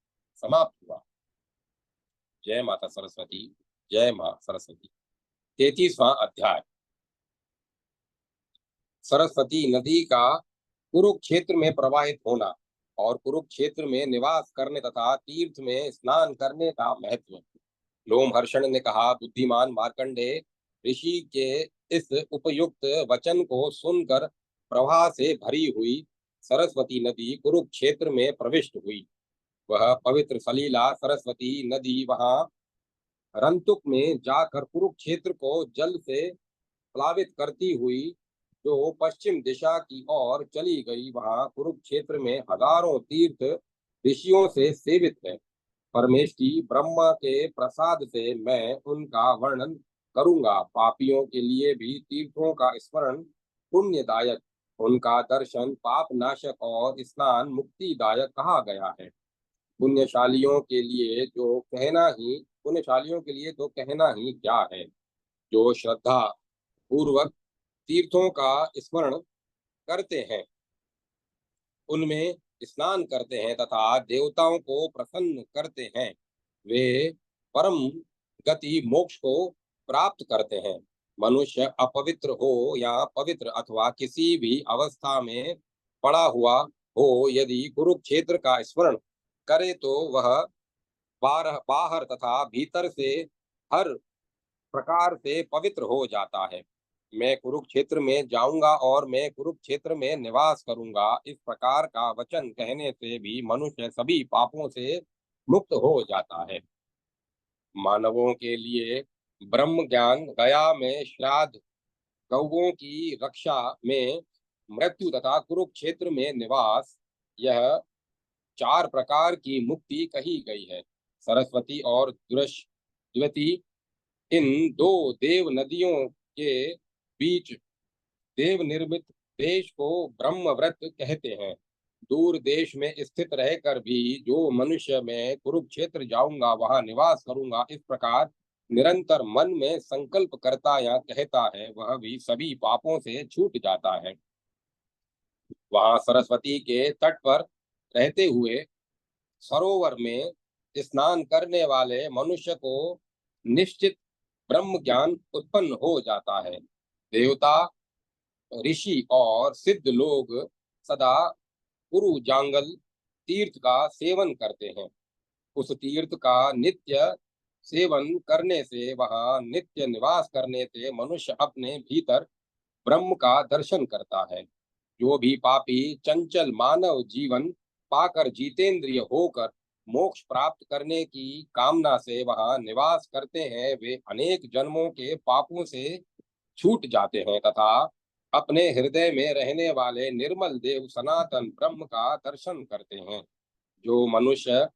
समाप्त हुआ। जय माता सरस्वती, जय मां सरस्वती। 33वां अध्याय, सरस्वती नदी का कुरुक्षेत्र में प्रवाहित होना और कुरुक्षेत्र में निवास करने तथा तीर्थ में स्नान करने का महत्व। लोमहर्षण ने कहा, बुद्धिमान मार्कंडे, ऋषि के इस उपयुक्त वचन को सुनकर प्रवाह से भरी हुई सरस्वती नदी कुरुक्षेत्र में प्रविष्ट हुई। वह पवित्र सलीला सरस्वती नदी वहां रंतुक में जाकर कुरुक्षेत्र को जल से प्लावित करती हुई जो पश्चिम दिशा की ओर चली गई। वहां कुरुक्षेत्र में हजारों तीर्थ ऋषियों से सेवित है। परमेष्टि ब्रह्मा के प्रसाद से मैं उनका वर्णन करूंगा। पापियों के लिए भी तीर्थों का स्मरण पुण्यदायक उनका दर्शन पाप नाशक और स्नान मुक्तिदायक कहा गया है। पुण्यशालियों के लिए तो कहना ही क्या है। जो श्रद्धा पूर्वक तीर्थों का स्मरण करते हैं, उनमें स्नान करते हैं तथा देवताओं को प्रसन्न करते हैं, वे परम गति मोक्ष को प्राप्त करते हैं। मनुष्य अपवित्र हो या पवित्र अथवा किसी भी अवस्था में पड़ा हुआ हो, यदि कुरुक्षेत्र का स्मरण करे तो वह बाहर बाहर तथा भीतर से हर प्रकार से पवित्र हो जाता है। मैं कुरुक्षेत्र में जाऊंगा और मैं कुरुक्षेत्र में निवास करूंगा, इस प्रकार का वचन कहने से भी मनुष्य सभी पापों से मुक्त हो जाता है। मानवों के लिए ब्रह्म ज्ञान, गया में श्राद्ध, गौओं की रक्षा में मृत्यु तथा कुरुक्षेत्र में निवास, यह चार प्रकार की मुक्ति कही गई है। सरस्वती और दुष्यवती, इन दो देव नदियों के बीच देव निर्मित देश को ब्रह्मव्रत कहते हैं। दूर देश में स्थित रहकर भी जो मनुष्य मैं कुरुक्षेत्र जाऊंगा, वहां निवास करूंगा, इस प्रकार निरंतर मन में संकल्प करता या कहता है, वह भी सभी पापों से छूट जाता है। वहां सरस्वती के तट पर रहते हुए सरोवर में स्नान करने वाले मनुष्य को निश्चित ब्रह्म ज्ञान उत्पन्न हो जाता है। देवता, ऋषि और सिद्ध लोग सदा गुरु जांगल तीर्थ का सेवन करते हैं। उस तीर्थ का नित्य सेवन करने से, वहां नित्य निवास करने से मनुष्य अपने भीतर ब्रह्म का दर्शन करता है। जो भी पापी चंचल मानव जीवन पाकर जितेंद्रिय होकर मोक्ष प्राप्त करने की कामना से वहां निवास करते हैं, वे अनेक जन्मों के पापों से छूट जाते हैं तथा अपने हृदय में रहने वाले निर्मल देव सनातन ब्रह्म का दर्शन करते हैं। जो मनुष्य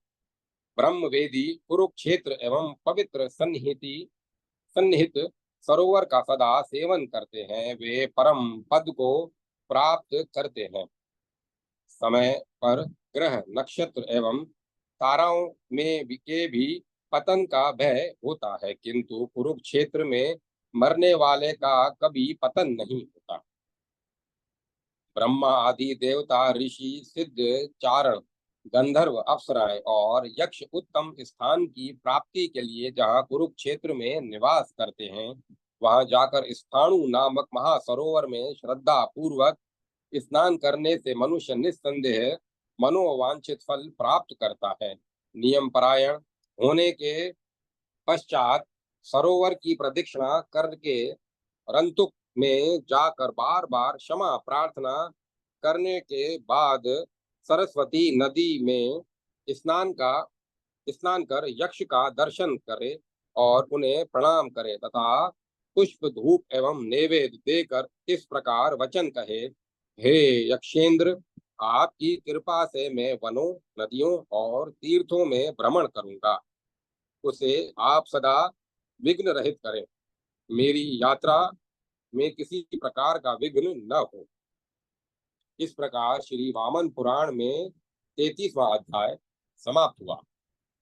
ब्रह्मवेदी कुरुक्षेत्र एवं पवित्र सन्निहित सरोवर का सदा सेवन करते हैं, वे परम पद को प्राप्त करते हैं। समय पर ग्रह, नक्षत्र एवं ताराओं में के भी पतन का भय होता है, किंतु कुरुक्षेत्र में मरने वाले का कभी पतन नहीं होता। ब्रह्मा आदि देवता, ऋषि, सिद्ध, चारण, गंधर्व, अप्सराएं और यक्ष उत्तम स्थान की प्राप्ति के लिए जहाँ कुरुक्षेत्र में निवास करते हैं, वहां जाकर स्थाणु नामक महासरोवर में श्रद्धा पूर्वक स्नान करने से मनुष्य निस्संदेह मनोवांछित फल प्राप्त करता है। नियम परायण होने के पश्चात सरोवर की प्रदक्षिणा करके रंतुक में जाकर बार बार क्षमा प्रार्थना करने के बाद सरस्वती नदी में स्नान का स्नान कर यक्ष का दर्शन करे और उन्हें प्रणाम करे तथा पुष्प, धूप एवं नैवेद्य देकर इस प्रकार वचन कहे, हे यक्षेंद्र, आपकी कृपा से मैं वनों, नदियों और तीर्थों में भ्रमण करूंगा। उसे आप सदा विघ्न रहित करें। मेरी यात्रा में किसी प्रकार का विघ्न न हो। इस प्रकार श्री वामन पुराण में 33वां अध्याय समाप्त हुआ।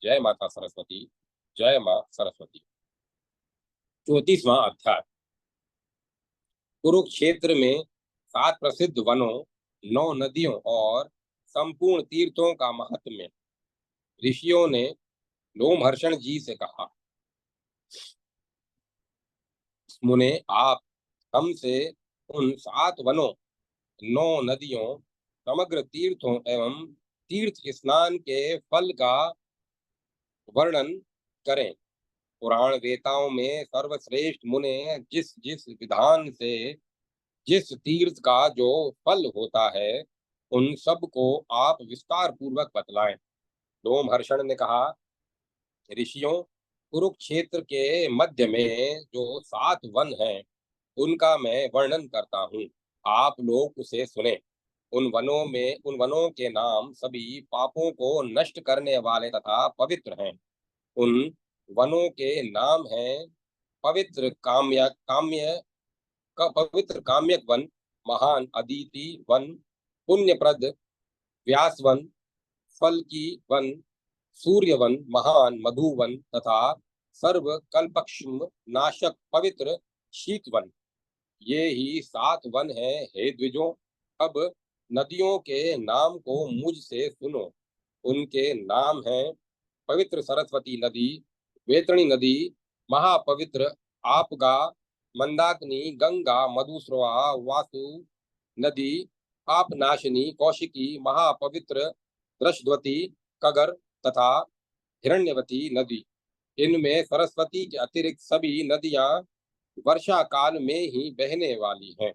जय माता सरस्वती। जय मां सरस्वती। 34वां अध्याय। कुरुक्षेत्र में 7 प्रसिद्ध वनों, 9 नदियों और संपूर्ण तीर्थों का महात्म्य। ऋषियों ने लोमहर्षण जी से कहा, मुने, आप हमसे उन 7 वनों, 9 नदियों, समग्र तीर्थों एवं तीर्थ स्नान के फल का वर्णन करें। पुराण वेताओं में सर्वश्रेष्ठ मुने जिस जिस विधान से जिस तीर्थ का जो फल होता है, उन सब को आप विस्तार पूर्वक बतलाएं। लोमहर्षण ने कहा, ऋषियों, कुरुक्षेत्र के मध्य में जो 7 वन हैं, उनका मैं वर्णन करता हूँ, आप लोग उसे सुने। उन वनों के नाम सभी पापों को नष्ट करने वाले तथा पवित्र हैं। उन वनों के नाम हैं पवित्र काम्यक वन, महान अदिति वन, पुण्यप्रद व्यास वन, फल की वन, सूर्य वन, महान मधुवन तथा सर्व कल्पक्षम नाशक पवित्र शीत वन, ये ही 7 वन हैं हे द्विजों। अब नदियों के नाम को मुझसे सुनो। उनके नाम हैं पवित्र सरस्वती नदी, वेतणी नदी, महापवित्र आपगा, मंदाकिनी, गंगा, मधुस्रवा, वासु नदी, आपनाशिनी, कौशिकी, महापवित्र दृशद्वती, कगर तथा हिरण्यवती नदी। इनमें सरस्वती के अतिरिक्त सभी नदियां वर्षा काल में ही बहने वाली हैं।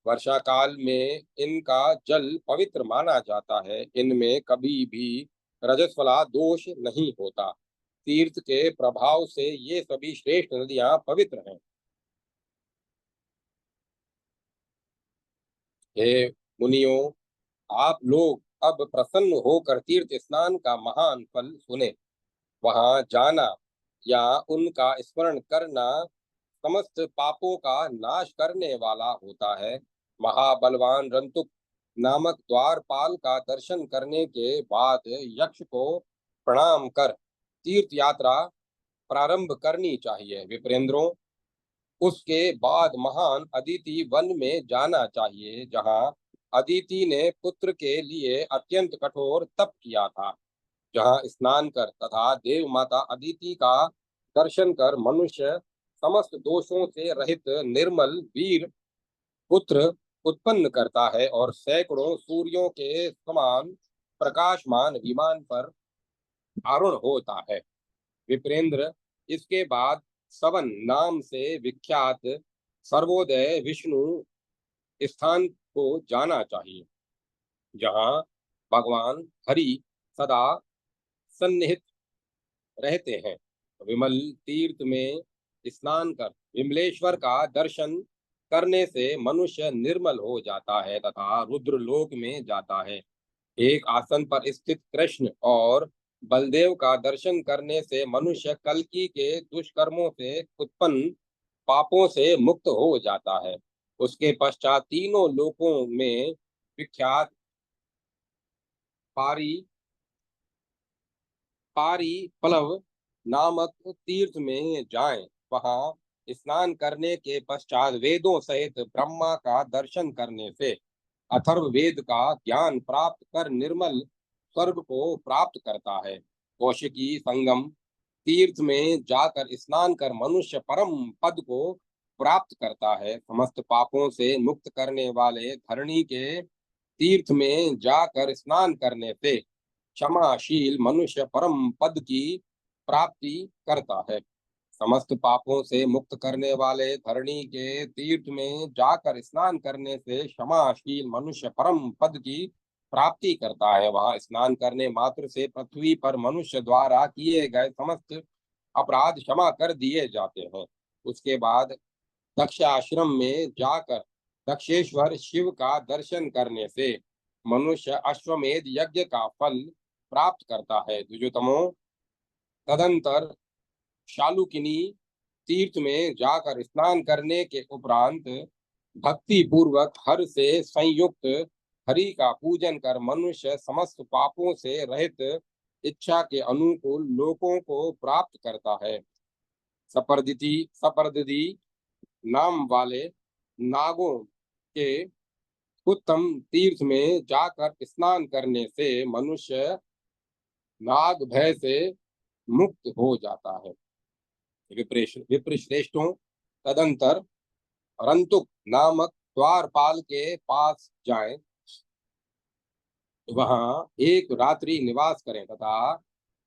वर्षा काल में इनका जल पवित्र माना जाता है। इनमें कभी भी रजस्वला दोष नहीं होता। तीर्थ के प्रभाव से ये सभी श्रेष्ठ नदियां पवित्र हैं। हे मुनियों, आप लोग अब प्रसन्न होकर तीर्थ स्नान का महान फल सुने। वहां जाना या उनका स्मरण करना समस्त पापों का नाश करने वाला होता है। महाबलवान रंतुक नामक द्वारपाल का दर्शन करने के बाद यक्ष को प्रणाम कर तीर्थ यात्रा प्रारंभ करनी चाहिए। विप्रेंद्रों, उसके बाद महान अदिति वन में जाना चाहिए, जहाँ अदिति ने पुत्र के लिए अत्यंत कठोर तप किया था। जहाँ स्नान कर तथा देव माता अदिति का दर्शन कर मनुष्य समस्त दोषों से रहित निर्मल वीर पुत्र उत्पन्न करता है और सैकड़ों सूर्यों के समान प्रकाशमान विमान पर आरूढ़ होता है। विप्रेंद्र, इसके बाद सवन नाम से विख्यात सर्वोदय विष्णु स्थान को जाना चाहिए, जहाँ भगवान हरि सदा सन्निहित रहते हैं। विमल तीर्थ में स्नान कर विमलेश्वर का दर्शन करने से मनुष्य निर्मल हो जाता है तथा रुद्र लोक में जाता है। एक आसन पर स्थित कृष्ण और बलदेव का दर्शन करने से मनुष्य कल्कि के दुष्कर्मों से उत्पन्न पापों से मुक्त हो जाता है। उसके पश्चात तीनों लोकों में विख्यात पारी पारी पलव नामक तीर्थ में जाएं। वहां स्नान करने के पश्चात वेदों सहित ब्रह्मा का दर्शन करने से अथर्व वेद का ज्ञान प्राप्त कर निर्मल स्वर्ग को प्राप्त करता है। कौशिकी संगम तीर्थ में जाकर स्नान कर मनुष्य परम पद को प्राप्त करता है। समस्त पापों से मुक्त करने वाले धरणी के तीर्थ में जाकर स्नान करने से क्षमाशील मनुष्य परम पद की प्राप्ति करता है। समस्त पापों से मुक्त करने वाले धरणी के तीर्थ में जाकर स्नान करने से क्षमाशील मनुष्य परम पद की प्राप्ति करता है। वहां स्नान करने मात्र से पृथ्वी पर मनुष्य द्वारा किए गए समस्त अपराध क्षमा कर दिए जाते हैं। उसके बाद दक्ष आश्रम में जाकर दक्षेश्वर शिव का दर्शन करने से मनुष्य अश्वमेध यज्ञ का फल प्राप्त करता है। द्विजोतमो, तदंतर शालुकिनी तीर्थ में जाकर स्नान करने के उपरांत भक्ति पूर्वक हर से संयुक्त हरि का पूजन कर मनुष्य समस्त पापों से रहित इच्छा के अनुकूल लोकों को प्राप्त करता है। सपर्दिति नाम वाले नागों के उत्तम तीर्थ में जाकर स्नान करने से मनुष्य नाग भय से मुक्त हो जाता है। विप्रश्रेष्ठों, तदंतर रंतुक नामक द्वारपाल के पास जाएं। वहां एक रात्रि निवास करें तथा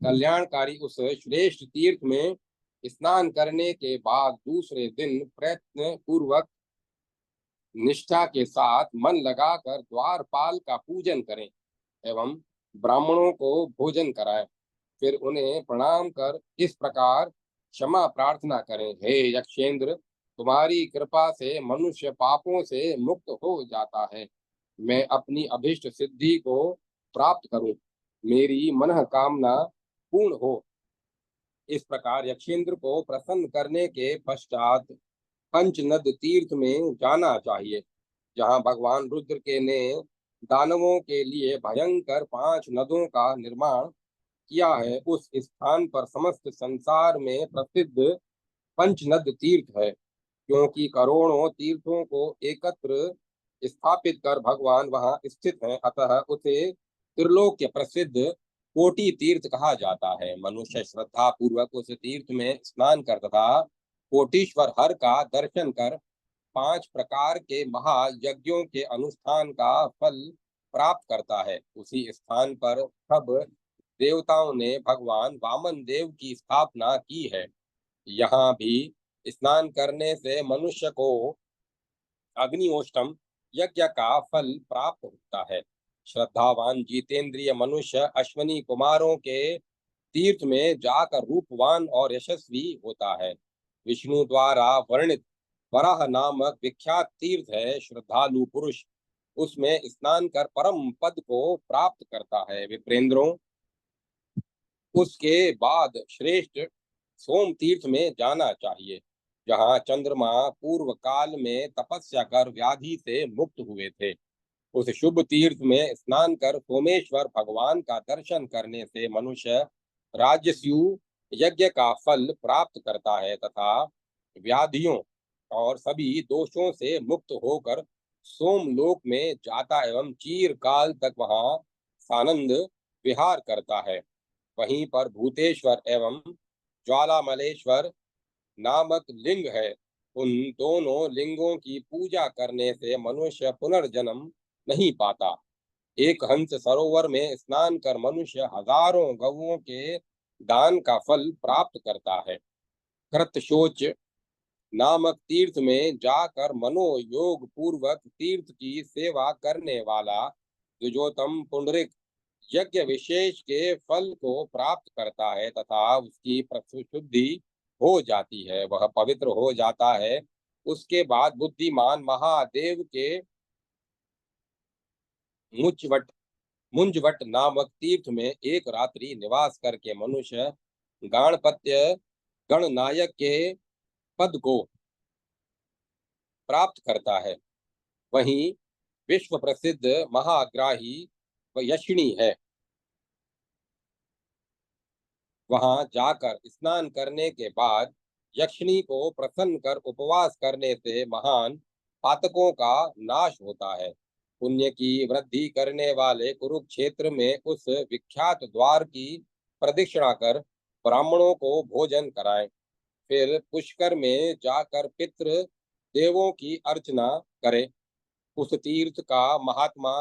कल्याणकारी उस श्रेष्ठ तीर्थ में स्नान करने के बाद दूसरे दिन प्रयत्न पूर्वक निष्ठा के साथ मन लगाकर द्वारपाल का पूजन करें एवं ब्राह्मणों को भोजन कराएं। फिर उन्हें प्रणाम कर इस प्रकार क्षमा प्रार्थना करें, हे यक्षेंद्र, तुम्हारी कृपा से मनुष्य पापों से मुक्त हो जाता है। मैं अपनी अभिष्ट सिद्धि को प्राप्त करूं, मेरी मन कामना पूर्ण हो। इस प्रकार यक्षेंद्र को प्रसन्न करने के पश्चात पंचनद तीर्थ में जाना चाहिए, जहाँ भगवान रुद्र के ने दानवों के लिए भयंकर 5 नदों का निर्माण किया है। उस स्थान पर समस्त संसार में प्रसिद्ध पंचनद तीर्थ है, क्योंकि करोड़ों तीर्थों को एकत्र स्थापित कर भगवान वहां स्थित हैं। अतः उसे त्रिलोक्य प्रसिद्ध कोटि तीर्थ कहा जाता है। मनुष्य श्रद्धा पूर्वक उस तीर्थ में स्नान कर तथा कोटीश्वर हर का दर्शन कर 5 प्रकार के महायज्ञों के अनुष्ठान का फल प्राप्त करता है। उसी स्थान पर सब देवताओं ने भगवान वामन देव की स्थापना की है। यहाँ भी स्नान करने से मनुष्य को अग्निहोष्टम यज्ञ का फल प्राप्त होता है। श्रद्धावान जितेंद्रिय मनुष्य अश्वनी कुमारों के तीर्थ में जाकर रूपवान और यशस्वी होता है। विष्णु द्वारा वर्णित वराह नामक विख्यात तीर्थ है। श्रद्धालु पुरुष उसमें स्नान कर परम पद को प्राप्त करता है। विप्रेंद्रों, उसके बाद श्रेष्ठ सोम तीर्थ में जाना चाहिए, जहाँ चंद्रमा पूर्व काल में तपस्या कर व्याधि से मुक्त हुए थे। उस शुभ तीर्थ में स्नान कर सोमेश्वर भगवान का दर्शन करने से मनुष्य राजस्यु यज्ञ का फल प्राप्त करता है तथा व्याधियों और सभी दोषों से मुक्त होकर सोमलोक में जाता एवं चीर काल तक वहां सानंद विहार करता है। वहीं पर भूतेश्वर एवं ज्वालामलेश्वर नामक लिंग है। उन दोनों लिंगों की पूजा करने से मनुष्य पुनर्जन्म नहीं पाता। एक हंस सरोवर में स्नान कर मनुष्य हजारों गौओं के दान का फल प्राप्त करता है। कृतशोच नामक तीर्थ में जाकर मनोयोग पूर्वक तीर्थ की सेवा करने वाला द्विजोतम पुंडरिक यज्ञ विशेष के फल को प्राप्त करता है तथा उसकी शुद्धि हो जाती है, वह पवित्र हो जाता है। उसके बाद बुद्धिमान महादेव के मुंजवट मुंजवट नामक तीर्थ में एक रात्रि निवास करके मनुष्य गाणपत्य गणनायक के पद को प्राप्त करता है। वहीं विश्व प्रसिद्ध महाग्राही व यक्षिणी है। वहां जाकर स्नान करने के बाद यक्षिणी को प्रसन्न कर उपवास करने से महान पातकों का नाश होता है। पुण्य की वृद्धि करने वाले कुरुक्षेत्र में उस विख्यात द्वार की प्रदक्षिणा कर ब्राह्मणों को भोजन कराएं। फिर पुष्कर में जाकर पितृ देवों की अर्चना करें। उस तीर्थ का महात्मा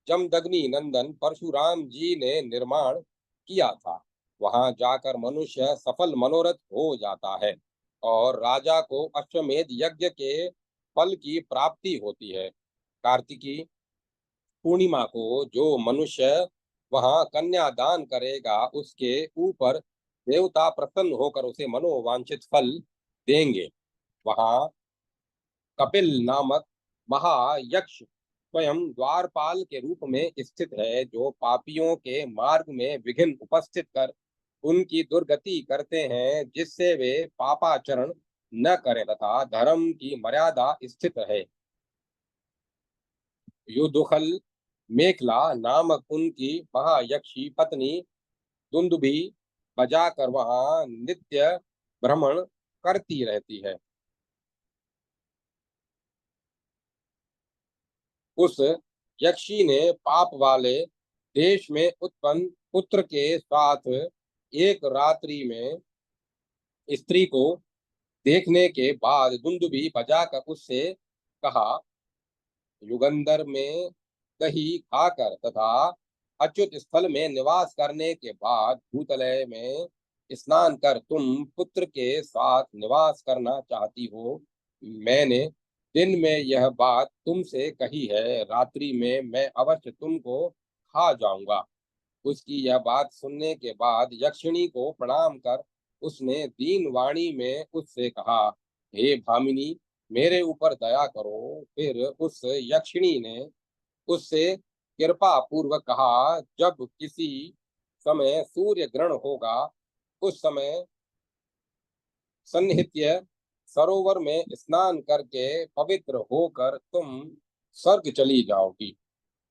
जमदग्नि नंदन परशुराम जी ने निर्माण किया था। वहां जाकर मनुष्य सफल मनोरथ हो जाता है और राजा को अश्वमेध यज्ञ के फल की प्राप्ति होती है। कार्तिकी पूर्णिमा को जो मनुष्य वहां कन्यादान करेगा, उसके ऊपर देवता प्रसन्न होकर उसे मनोवांछित फल देंगे। वहां कपिल नामक महायक्ष स्वयं द्वारपाल के रूप में स्थित है, जो पापियों के मार्ग में विघ्न उपस्थित कर उनकी दुर्गति करते हैं, जिससे वे पापाचरण न करें तथा धर्म की मर्यादा स्थित रहे। युद्धखल मेखला नामक उनकी महायक्षी पत्नी दुंदुभी बजाकर वहां नित्य भ्रमण करती रहती है। उस यक्षी ने पाप वाले देश में उत्पन्न पुत्र के साथ एक रात्रि में स्त्री को देखने के बाद दुंदुभी बजाकर उससे कहा, युगंधर में दही खाकर तथा अच्युत स्थल में निवास करने के बाद भूतलय में स्नान कर तुम पुत्र के साथ निवास करना चाहती हो। मैंने दिन में यह बात तुमसे कही है, रात्रि में मैं अवश्य तुमको खा जाऊंगा। उसकी यह बात सुनने के बाद यक्षिणी को प्रणाम कर उसने दीन वाणी में उससे कहा, हे भामिनी, मेरे ऊपर दया करो। फिर उस यक्षिणी ने उससे कृपा पूर्वक कहा, जब किसी समय सूर्य ग्रहण होगा, उस समय सन्निहित्य सरोवर में स्नान करके पवित्र होकर तुम स्वर्ग चली जाओगी।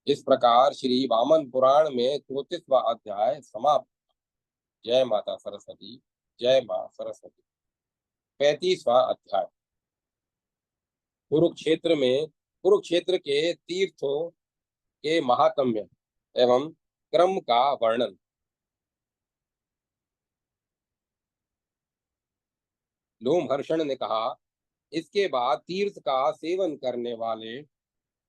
इस प्रकार श्री वामन पुराण में 34वां अध्याय समाप्त। जय माता सरस्वती। जय मां सरस्वती। 35वां अध्याय। कुरुक्षेत्र के तीर्थों के महात्म्य एवं क्रम का वर्णन। लोमहर्षण ने कहा, इसके बाद तीर्थ का सेवन करने वाले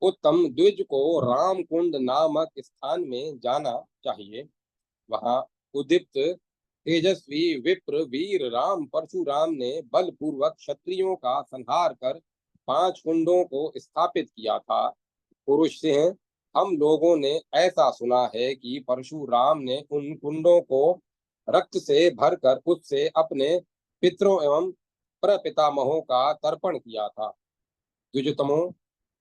उत्तम द्विज को राम कुंड नामक स्थान में जाना चाहिए। वहां उदीप्त तेजस्वी विप्र वीर राम परशुराम ने बलपूर्वक क्षत्रियों का संहार कर 5 कुंडों को स्थापित किया था। पुरुष सिंह, हम लोगों ने ऐसा सुना है कि परशुराम ने उन कुंडों को रक्त से भरकर उससे अपने पितरों एवं प्रपितामहों का तर्पण किया था। द्विजतमों,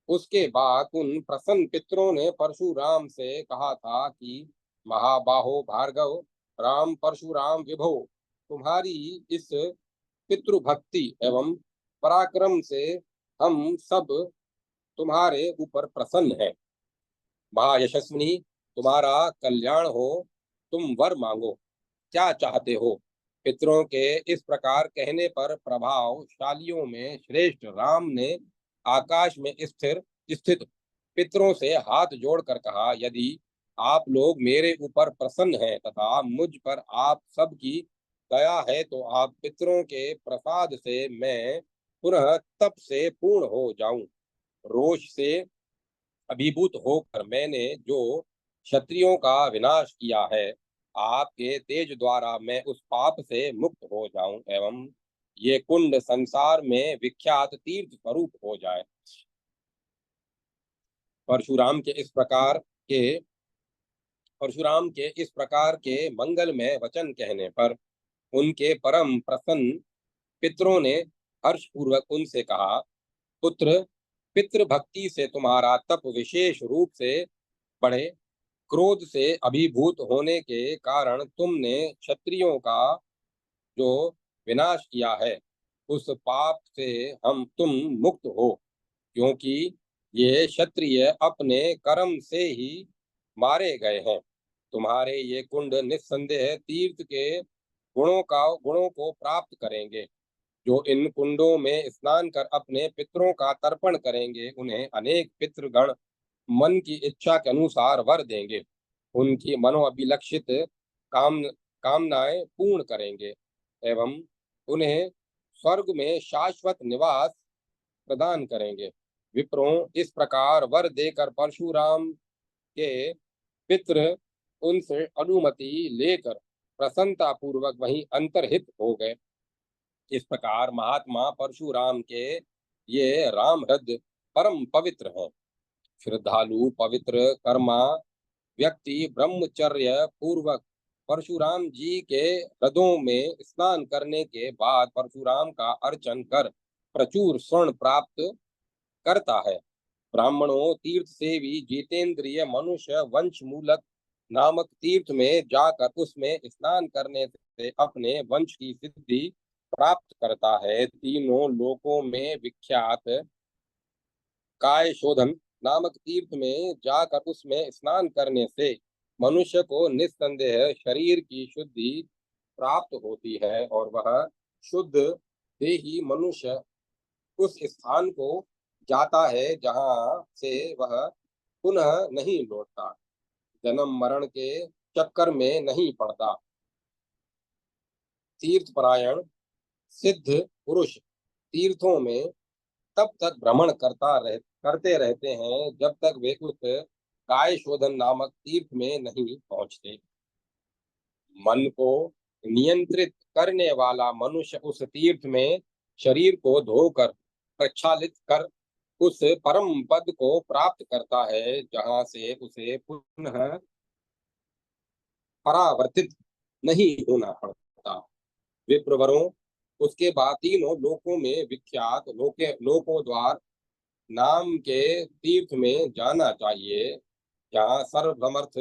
उसके बाद उन प्रसन्न पितरों ने परशुराम से कहा था कि महाबाहो भार्गव राम परशुराम विभो, तुम्हारी इस पितृभक्ति एवं पराक्रम से हम सब तुम्हारे ऊपर प्रसन्न हैं। महायशस्विनी, तुम्हारा कल्याण हो, तुम वर मांगो, क्या चाहते हो। पितरों के इस प्रकार कहने पर प्रभावशालियों में श्रेष्ठ राम ने आकाश में स्थित पितरों से हाथ जोड़कर कहा, यदि आप लोग मेरे ऊपर प्रसन्न हैं तथा मुझ पर आप सबकी दया है तो आप पितरों के प्रसाद से मैं पुनः तप से पूर्ण हो जाऊं। रोष से अभिभूत होकर मैंने जो क्षत्रियों का विनाश किया है, आपके तेज द्वारा मैं उस पाप से मुक्त हो जाऊं एवं ये कुंड संसार में विख्यात तीर्थ स्वरूप हो जाए। परशुराम के इस प्रकार के मंगलमय वचन कहने पर उनके परम प्रसन्न पितरों ने हर्षपूर्वक उनसे कहा, पुत्र, पितृभक्ति से तुम्हारा तप विशेष रूप से बढ़े। क्रोध से अभिभूत होने के कारण तुमने क्षत्रियों का जो विनाश किया है, उस पाप से हम तुम मुक्त हो, क्योंकि ये क्षत्रिय अपने कर्म से ही मारे गए हैं। तुम्हारे ये कुंड निस्संदेह तीर्थ के गुणों को प्राप्त करेंगे। जो इन कुंडों में स्नान कर अपने पितरों का तर्पण करेंगे, उन्हें अनेक पितृगण मन की इच्छा के अनुसार वर देंगे। उनकी मनोअभिलक्षित काम कामनाएं पूर्ण करेंगे एवं उन्हें स्वर्ग में शाश्वत निवास प्रदान करेंगे। विप्रों, इस प्रकार वर देकर परशुराम के पितृ उनसे अनुमति लेकर प्रसन्नता पूर्वक वहीं अंतर्हित हो गए। इस प्रकार महात्मा परशुराम के ये राम हृदय परम पवित्र हैं। श्रद्धालु पवित्र कर्मा व्यक्ति ब्रह्मचर्य पूर्वक परशुराम जी के हृदयों में स्नान करने के बाद परशुराम का अर्चन कर प्रचुर स्वर्ण प्राप्त करता है। ब्राह्मणों, तीर्थ सेवी जितेंद्रिय मनुष्य वंश मूलक नामक तीर्थ में जाकर उसमें स्नान करने से अपने वंश की सिद्धि प्राप्त करता है। तीनों लोकों में विख्यात काय शोधन नामक तीर्थ में जाकर उसमें स्नान करने से मनुष्य को निस्संदेह शरीर की शुद्धि प्राप्त होती है और वह शुद्ध देही मनुष्य उस स्थान को जाता है जहाँ से वह पुनः नहीं लौटता, जन्म मरण के चक्कर में नहीं पड़ता। तीर्थपरायण सिद्ध पुरुष तीर्थों में तब तक भ्रमण करते रहते हैं जब तक वे उस काय शोधन नामक तीर्थ में नहीं पहुंचते। मन को नियंत्रित करने वाला मनुष्य उस तीर्थ में शरीर को धोकर प्रक्षालित कर उस परम पद को प्राप्त करता है, जहां से उसे पुनः परावर्तित नहीं होना पड़ता। विप्रवरों, उसके बाद तीनों लोकों में विख्यात लोकों द्वार नाम के तीर्थ में जाना चाहिए, जहाँ सर्वसमर्थ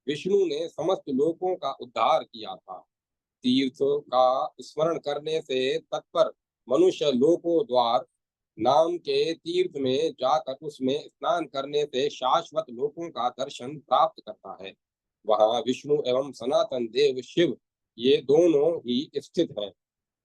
विष्णु ने समस्त लोकों का उद्धार किया था। तीर्थ का स्मरण करने से तत्पर मनुष्य लोकोद्वार नाम के तीर्थ में जाकर उसमें स्नान करने से शाश्वत लोकों का दर्शन प्राप्त करता है। वहाँ विष्णु एवं सनातन देव शिव ये दोनों ही स्थित हैं।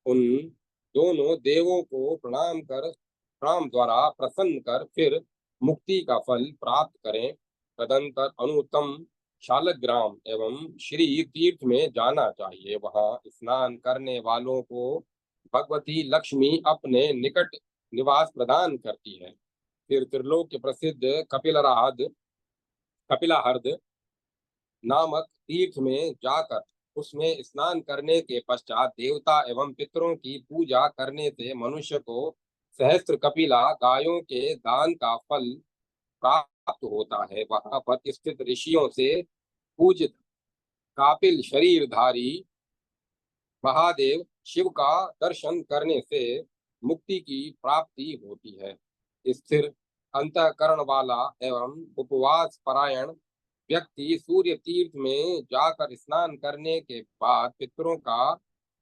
उन दोनों देवों को प्रणाम द्वारा प्रसन्न कर फिर मुक्ति का फल प्राप्त करें। तदंतर अनुत्तम शालग्राम एवं श्री तीर्थ में जाना चाहिए। वहां स्नान करने वालों को भगवती लक्ष्मी अपने निकट निवास प्रदान करती है। फिर त्रिलोक के प्रसिद्ध कपिलाहर्द नामक तीर्थ में जाकर उसमें स्नान करने के पश्चात देवता एवं पितरों की पूजा करने से मनुष्य को सहस्त्र कपिला गायों के दान का फल प्राप्त होता है। वहां पर स्थित ऋषियों से पूजित कापिल शरीरधारी महादेव शिव का दर्शन करने से मुक्ति की प्राप्ति होती है। स्थिर अंतःकरण वाला एवं उपवास परायण व्यक्ति सूर्य तीर्थ में जाकर स्नान करने के बाद पितरों का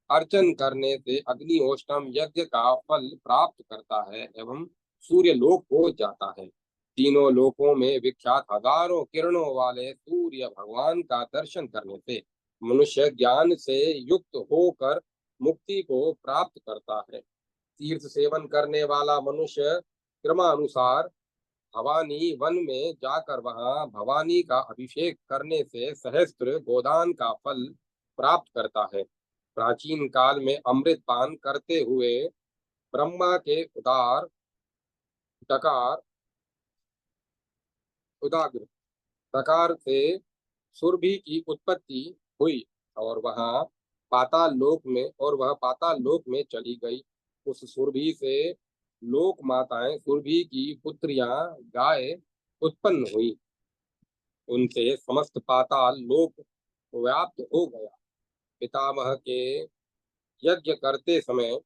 अर्चन करने से अग्निहोत्रम यज्ञ का फल प्राप्त करता है एवं सूर्य लोक हो जाता है। तीनों लोकों में विख्यात हजारों किरणों वाले सूर्य भगवान का दर्शन करने से मनुष्य ज्ञान से युक्त होकर मुक्ति को प्राप्त करता है। तीर्थ सेवन करने वाला मनुष्य क्रमानुसार भवानी वन में जाकर वहां भवानी का अभिषेक करने से सहस्त्र गोदान का फल प्राप्त करता है। प्राचीन काल में अमृत पान करते हुए ब्रह्मा के डकार उदाग्र डकार से सुरभि की उत्पत्ति हुई और वह पाताल लोक में चली गई। उस सुरभि से लोक माताएं सुरभि की पुत्रियां गाय उत्पन्न हुई। उनसे समस्त पाताल लोक व्याप्त हो गया। पितामह के यज्ञ करते समय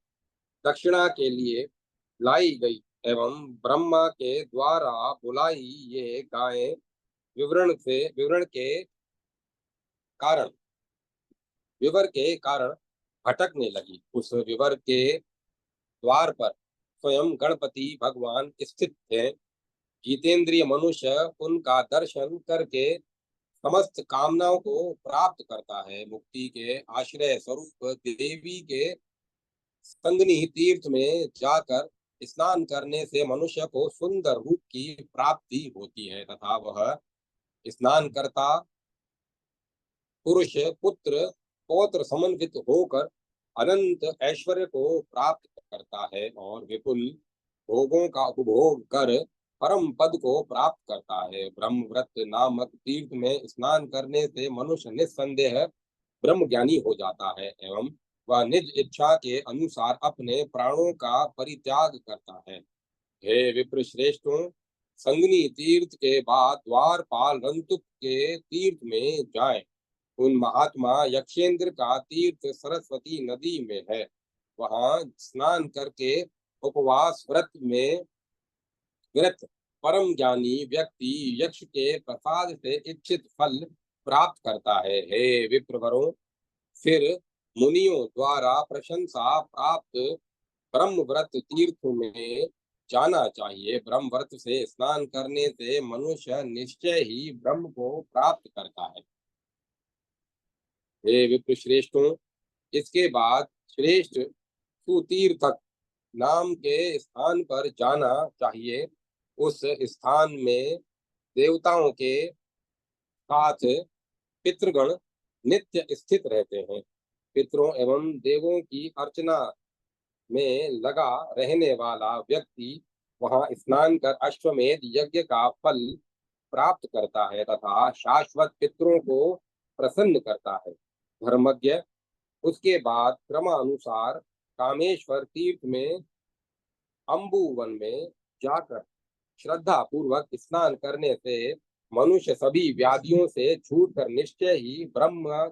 दक्षिणा के लिए लाई गई एवं ब्रह्मा के द्वारा बुलाई ये गायें विवरण के कारण विवर के कारण भटकने लगी। उस विवर के द्वार पर स्वयं गणपति भगवान स्थित थे। जितेंद्रिय मनुष्य उनका दर्शन करके समस्त कामनाओं को प्राप्त करता है। मुक्ति के आश्रय स्वरूप देवी के संगनी तीर्थ में जाकर स्नान करने से मनुष्य को सुंदर रूप की प्राप्ति होती है तथा वह स्नान करता पुरुष पुत्र पौत्र समन्वित होकर अनंत ऐश्वर्य को प्राप्त करता है और विपुल भोगों का उपभोग कर परम पद को प्राप्त करता है। ब्रह्मव्रत नामक तीर्थ में स्नान करने से मनुष्य निस्संदेह ब्रह्म ज्ञानी हो जाता है एवं वह निज इच्छा के अनुसार अपने प्राणों का परित्याग करता है। हे विप्र श्रेष्ठों, संगनी तीर्थ के बाद द्वारपाल रंतुक के तीर्थ में जाएं। उन महात्मा यक्षेंद्र का तीर्थ सरस्वती नदी में है। वहां स्नान करके उपवास व्रत परम ज्ञानी व्यक्ति यक्ष के प्रसाद से इच्छित फल प्राप्त करता है। हे विप्रवरों, फिर मुनियों द्वारा प्रशंसा प्राप्त ब्रह्मव्रत तीर्थ में जाना चाहिए। ब्रह्मव्रत से स्नान करने से मनुष्य निश्चय ही ब्रह्म को प्राप्त करता है। हे विप्र श्रेष्ठों, इसके बाद श्रेष्ठ सुतीर्थक नाम के स्थान पर जाना चाहिए। उस स्थान में देवताओं के साथ पितृगण नित्य स्थित रहते हैं। पितरों एवं देवों की अर्चना में लगा रहने वाला व्यक्ति वहां स्नान कर अश्वमेध यज्ञ का फल प्राप्त करता है तथा शाश्वत पितरों को प्रसन्न करता है। धर्मज्ञ उसके बाद क्रमानुसार कामेश्वर तीर्थ में अम्बुवन में जाकर श्रद्धा पूर्वक स्नान करने से मनुष्य सभी व्याधियों से छूटकर निश्चय ही ब्रह्म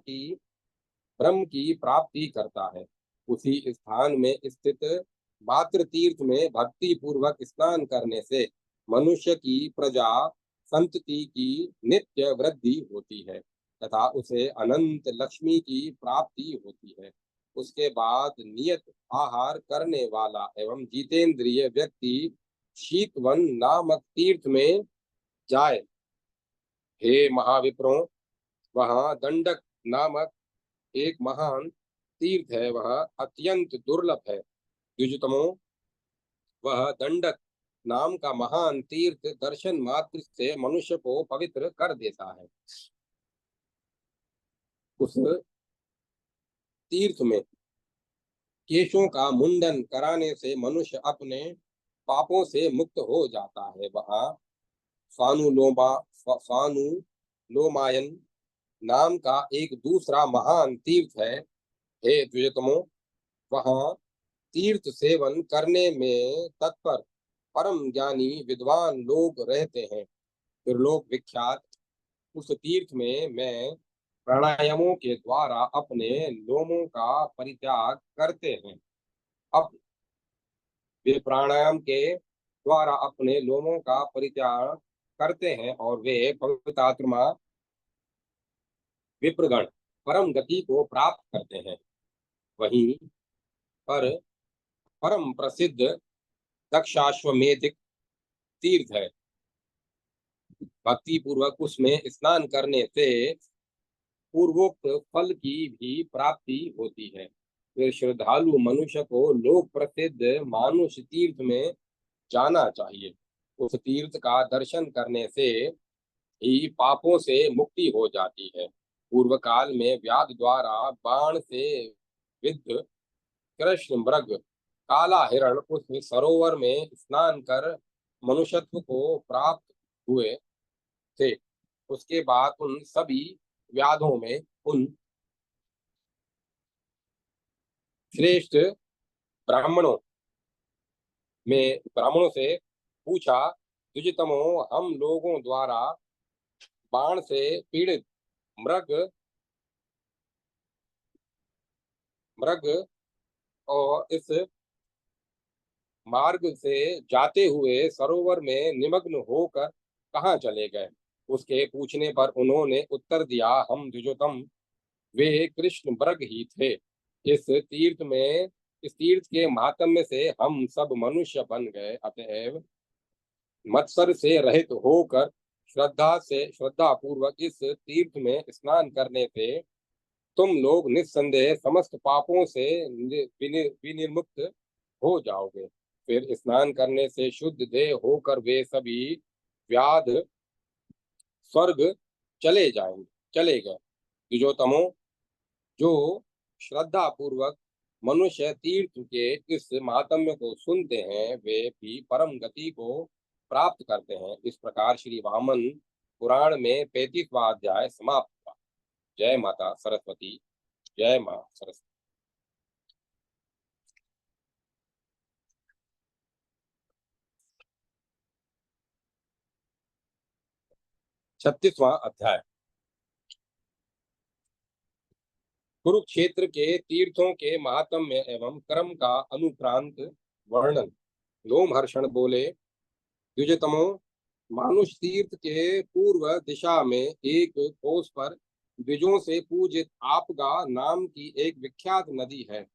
की प्राप्ति करता है। उसी स्थान में स्थित मातृ तीर्थ में भक्ति पूर्वक स्नान करने से मनुष्य की प्रजा संतति की नित्य वृद्धि होती है तथा उसे अनंत लक्ष्मी की प्राप्ति होती है। उसके बाद नियत आहार करने वाला एवं जितेंद्रिय व्यक्ति शीतवन नामक तीर्थ में जाए। हे महाविप्रों, वहाँ दंडक नामक एक महान तीर्थ है, वह अत्यंत दुर्लभ है। द्विजतमो, वह दंडक नाम का महान तीर्थ दर्शन मात्र से मनुष्य को पवित्र कर देता है। उस तीर्थ में केशों का मुंडन कराने से मनुष्य अपने पापों से मुक्त हो जाता है। वहाँ स्वानुलोमायन नाम का एक दूसरा महान तीर्थ है। हे द्विजतमो, वहाँ तीर्थ सेवन करने में तत्पर परम ज्ञानी विद्वान लोग रहते हैं। त्रिलोक विख्यात उस तीर्थ में मैं प्राणायामों के द्वारा अपने लोमों का परित्याग करते हैं। अब वे प्राणायाम के द्वारा अपने लोमों का परित्याग करते हैं और वे पवित्रात्मा विप्रगण परम गति को प्राप्त करते हैं। वहीं पर परम प्रसिद्ध दक्षाश्वमेधिक तीर्थ है। भक्ति पूर्वक उसमें स्नान करने से पूर्वोक्त फल की भी प्राप्ति होती है। फिर श्रद्धालु मनुष्य को लोक प्रसिद्ध मानुष तीर्थ में जाना चाहिए। उस तीर्थ का दर्शन करने से ही पापों से मुक्ति हो जाती है। पूर्व काल में व्याध द्वारा बाण से विद्ध कृष्ण मृग काला हिरण उस सरोवर में स्नान कर मनुष्यत्व को प्राप्त हुए थे। उसके बाद उन सभी व्याधों में उन श्रेष्ठ ब्राह्मणों ब्राह्मणों से पूछा, द्विजतमो, हम लोगों द्वारा बाण से पीड़ित मृग मृग और इस मार्ग से जाते हुए सरोवर में निमग्न होकर कहाँ चले गए। उसके पूछने पर उन्होंने उत्तर दिया, हम द्विजोतम, वे कृष्ण मृग ही थे। इस तीर्थ के महात्म्य से हम सब मनुष्य बन गए। अतएव मत्सर से रहित होकर श्रद्धा पूर्वक इस तीर्थ में स्नान करने से तुम लोग निस्संदेह समस्त पापों से विनिर्मुक्त हो जाओगे। फिर स्नान करने से शुद्ध देह होकर वे सभी व्याध स्वर्ग चले गए। द्विजोतमो, जो श्रद्धा पूर्वक मनुष्य तीर्थ के इस महात्म्य को सुनते हैं वे भी परम गति को प्राप्त करते हैं। इस प्रकार श्री वामन पुराण में 35वां अध्याय समाप्त हुआ। जय माता सरस्वती। जय मां सरस्वती। 36वां अध्याय कुरुक्षेत्र के तीर्थों के महात्म्य एवं क्रम का अनुप्रांत वर्णन। लोमहर्षण बोले, द्विजतमो, मानुष तीर्थ के पूर्व दिशा में एक कोस पर द्विजों से पूजित आपगा नाम की एक विख्यात नदी है।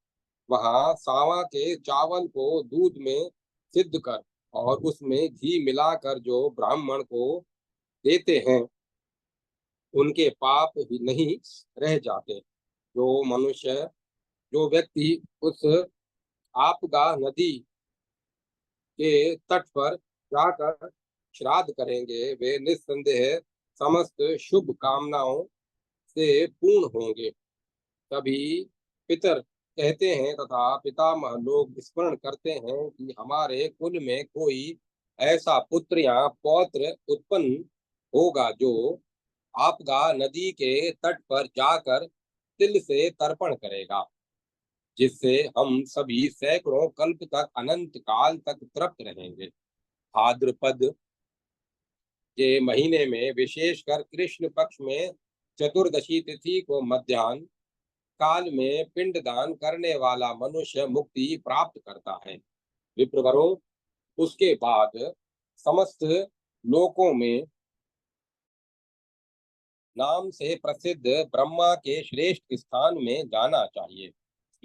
वहां सावा के चावल को दूध में सिद्ध कर और उसमें घी मिलाकर जो ब्राह्मण को देते हैं उनके पाप ही नहीं रह जाते। जो व्यक्ति उस आपगा नदी के तट पर जाकर श्राद्ध करेंगे वे निस्संदेह समस्त शुभ कामनाओं से पूर्ण होंगे। तभी पितर कहते हैं तथा पितामह लोग स्मरण करते हैं कि हमारे कुल में कोई ऐसा पुत्र या पौत्र उत्पन्न होगा जो आपगा नदी के तट पर जाकर तिल से तर्पण करेगा, जिससे हम सभी सैकड़ों कल्प तक अनंत काल तक तृप्त रहेंगे। भाद्रपद के महीने में विशेषकर कृष्ण पक्ष में चतुर्दशी तिथि को मध्याह्न काल में पिंडदान करने वाला मनुष्य मुक्ति प्राप्त करता है। विप्रवरों, उसके बाद समस्त लोकों में नाम से प्रसिद्ध ब्रह्मा के श्रेष्ठ स्थान में जाना चाहिए।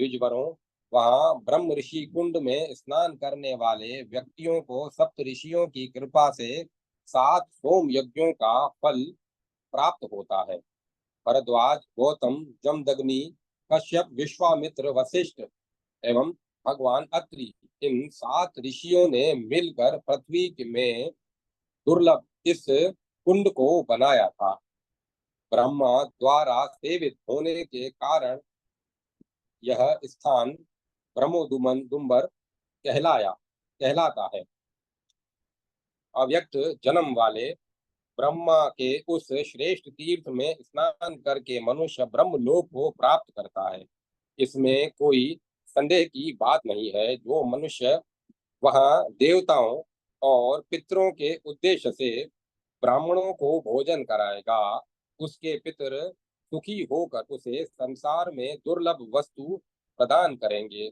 द्विजवरों, वहां ब्रह्म ऋषि कुंड में स्नान करने वाले व्यक्तियों को सप्त ऋषियों की कृपा से 7 सोम यज्ञों का फल प्राप्त होता है। भरद्वाज, गौतम, जमदग्नि, कश्यप, विश्वामित्र, वशिष्ठ एवं भगवान अत्रि, इन 7 ऋषियों ने मिलकर पृथ्वी में दुर्लभ इस कुंड को बनाया था। ब्रह्मा द्वारा सेवित होने के कारण यह स्थान ब्रह्मोदुमन दुम्बर कहलाता है। अव्यक्त जन्म वाले ब्रह्मा के उस श्रेष्ठ तीर्थ में स्नान करके मनुष्य ब्रह्मलोक को प्राप्त करता है। इसमें कोई संदेह की बात नहीं है। जो मनुष्य वहां देवताओं और पितरों के उद्देश्य से ब्राह्मणों को भोजन कराएगा, उसके पितर सुखी होकर उसे संसार में दुर्लभ वस्तु प्रदान करेंगे।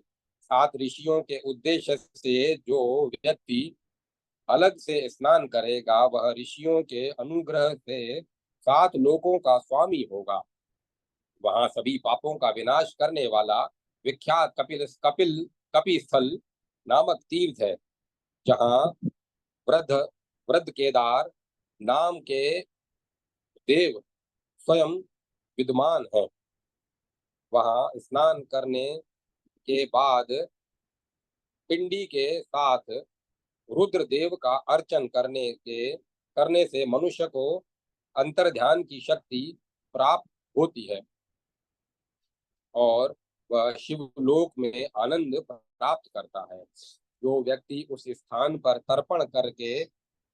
7 ऋषियों के उद्देश्य से जो व्यक्ति अलग से स्नान करेगा, वह ऋषियों के अनुग्रह से 7 लोकों का स्वामी होगा। वहां सभी पापों का विनाश करने वाला विख्यात कपिस्थल नामक तीर्थ है, जहाँ वृद्ध वृद्ध केदार नाम के देव स्वयं विद्यमान है। वहां स्नान करने के बाद पिंडी के साथ रुद्र देव का अर्चन करने से मनुष्य को अंतर्ध्यान की शक्ति प्राप्त होती है और वह शिवलोक में आनंद प्राप्त करता है। जो व्यक्ति उस स्थान पर तर्पण करके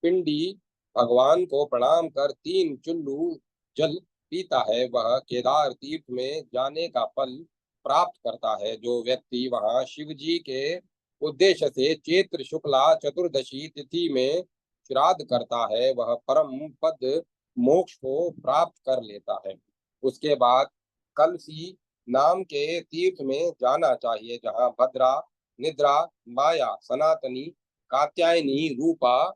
पिंडी भगवान को प्रणाम कर 3 चुल्लू जल पीता है, वह केदार तीर्थ में जाने का फल प्राप्त करता है। जो व्यक्ति वहां शिव जी के उद्देश्य से चैत्र शुक्ला चतुर्दशी तिथि में श्राद्ध करता है, वह परम पद मोक्ष को प्राप्त कर लेता है। उसके बाद कलसी नाम के तीर्थ में जाना चाहिए, जहाँ भद्रा, निद्रा, माया, सनातनी, कात्यायनी, रूपा,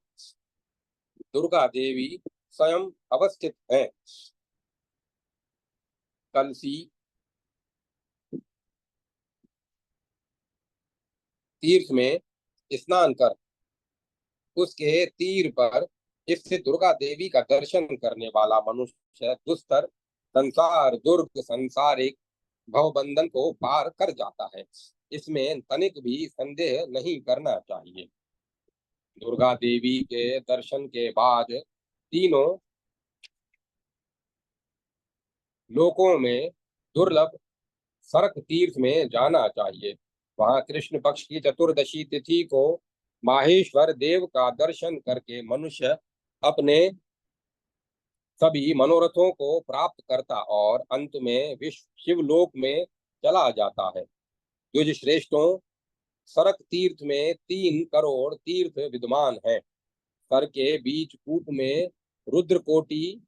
दुर्गा देवी स्वयं अवस्थित हैं। कलसी तीर्थ में स्नान कर उसके तीर पर स्थित दुर्गा देवी का दर्शन करने वाला मनुष्य दुस्तर संसारिक भवबंधन को पार कर जाता है। इसमें तनिक भी संदेह नहीं करना चाहिए। दुर्गा देवी के दर्शन के बाद तीनों लोकों में दुर्लभ सरक तीर्थ में जाना चाहिए। वहां कृष्ण पक्ष की चतुर्दशी तिथि को माहेश्वर देव का दर्शन करके मनुष्य अपने सभी मनोरथों को प्राप्त करता और अंत में विश्व शिवलोक में चला जाता है। द्विज श्रेष्ठों, सरक तीर्थ में 3 करोड़ तीर्थ विद्यमान हैं। सर के बीच कूप में रुद्रकोटि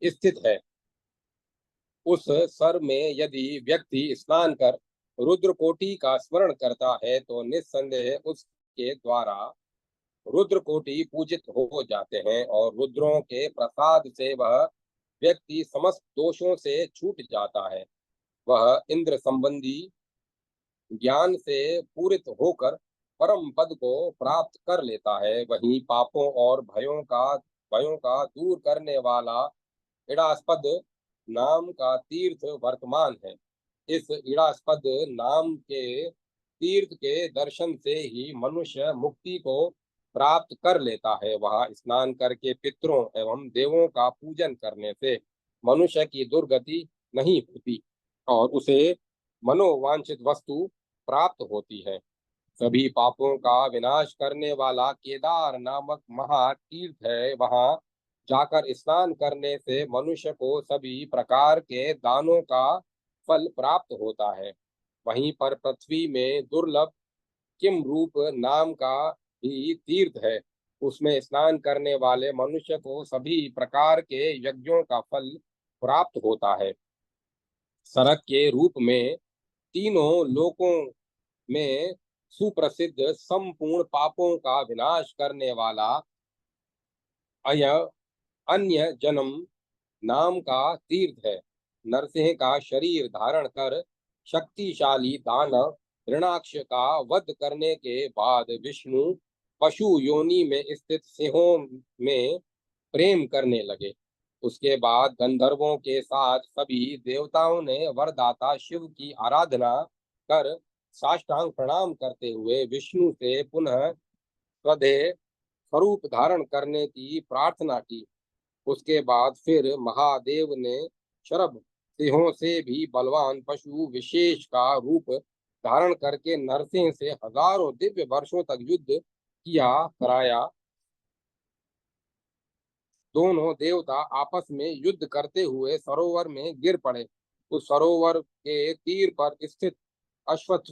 स्थित है। उस सर में यदि व्यक्ति स्नान कर रुद्रकोटि का स्मरण करता है तो निस्संदेह उसके द्वारा रुद्रकोटि पूजित हो जाते हैं और रुद्रों के प्रसाद से वह व्यक्ति समस्त दोषों से छूट जाता है। वह इंद्र संबंधी ज्ञान से पूरित होकर परम पद को प्राप्त कर लेता है। वहीं पापों और भयों का दूर करने वाला इड़ास्पद नाम का तीर्थ वर्तमान है। इस इड़ास्पद नाम के तीर्थ के दर्शन से ही मनुष्य मुक्ति को प्राप्त कर लेता है। वहां स्नान करके पितरों एवं देवों का पूजन करने से मनुष्य की दुर्गति नहीं होती और उसे मनोवांछित वस्तु प्राप्त होती है। सभी पापों का विनाश करने वाला केदार नामक महातीर्थ है। वहां जाकर स्नान करने से मनुष्य को सभी प्रकार के दानों का फल प्राप्त होता है। वहीं पर पृथ्वी में दुर्लभ किम रूप नाम का भी तीर्थ है। उसमें स्नान करने वाले मनुष्य को सभी प्रकार के यज्ञों का फल प्राप्त होता है। सरक के रूप में तीनों लोकों में सुप्रसिद्ध संपूर्ण पापों का विनाश करने वाला अय अन्य जन्म नाम का तीर्थ है। नरसिंह का शरीर धारण कर शक्तिशाली दानव हिरणाक्ष का वध करने के बाद विष्णु पशु योनि में स्थित सिंहों में प्रेम करने लगे। उसके बाद गंधर्वों के साथ सभी देवताओं ने वरदाता शिव की आराधना कर साष्टांग प्रणाम करते हुए विष्णु से पुनः स्वधेय स्वरूप धारण करने की प्रार्थना की। उसके बाद फिर महादेव ने शरभ सिंहों से भी बलवान पशु विशेष का रूप धारण करके नरसिंह से हजारों दिव्य वर्षों तक युद्ध किया कराया। दोनों देवता आपस में युद्ध करते हुए सरोवर में गिर पड़े। उस सरोवर के तीर पर स्थित अश्वत्थ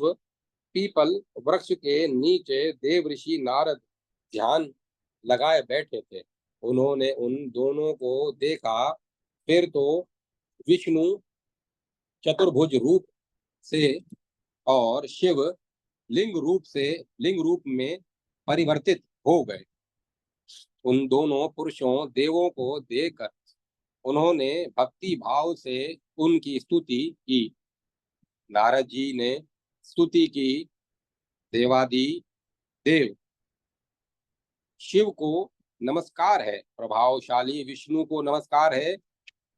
पीपल वृक्ष के नीचे देव ऋषि नारद ध्यान लगाए बैठे थे। उन्होंने उन दोनों को देखा। फिर तो विष्णु चतुर्भुज रूप से और शिव लिंग रूप में परिवर्तित हो गए। उन दोनों पुरुषों देवों को देखकर उन्होंने भक्ति भाव से उनकी स्तुति की। नारद जी ने स्तुति की, देवादि देव शिव को नमस्कार है, प्रभावशाली विष्णु को नमस्कार है,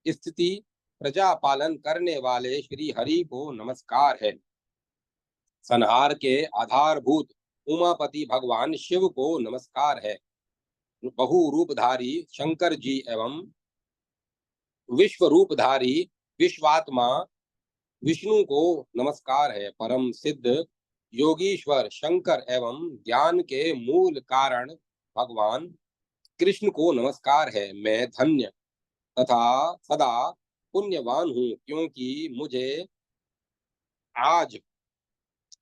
स्थिति प्रजा पालन करने वाले श्री हरि को नमस्कार है, संहार के आधारभूत उमापति भगवान शिव को नमस्कार है, बहु रूपधारी शंकर जी एवं विश्व रूपधारी विश्वात्मा विष्णु को नमस्कार है, परम सिद्ध योगीश्वर शंकर एवं ज्ञान के मूल कारण भगवान कृष्ण को नमस्कार है। मैं धन्य तथा सदा पुण्यवान हूँ, क्योंकि मुझे आज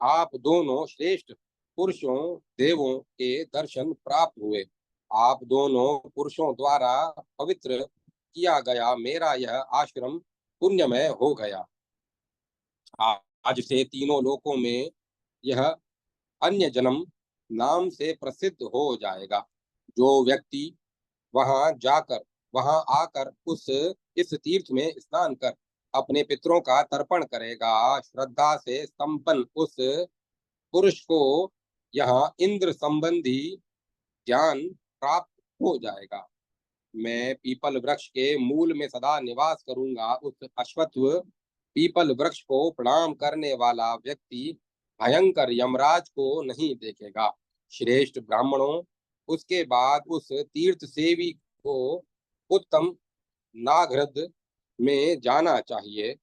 आप दोनों श्रेष्ठ पुरुषों देवों के दर्शन प्राप्त हुए। आप दोनों पुरुषों द्वारा पवित्र किया गया मेरा यह आश्रम पुण्यमय हो गया। आज से तीनों लोकों में यह अन्य जन्म नाम से प्रसिद्ध हो जाएगा। जो व्यक्ति वहां आकर उस इस तीर्थ में स्नान कर अपने पितरों का तर्पण करेगा, श्रद्धा से संपन्न उस पुरुष को यहाँ इंद्र संबंधी ज्ञान प्राप्त हो जाएगा। मैं पीपल वृक्ष के मूल में सदा निवास करूंगा। उस अश्वत्थ पीपल वृक्ष को प्रणाम करने वाला व्यक्ति भयंकर यमराज को नहीं देखेगा। श्रेष्ठ ब्राह्मणों, उसके बाद उस तीर्थ सेवी को उत्तम नागरद में जाना चाहिए।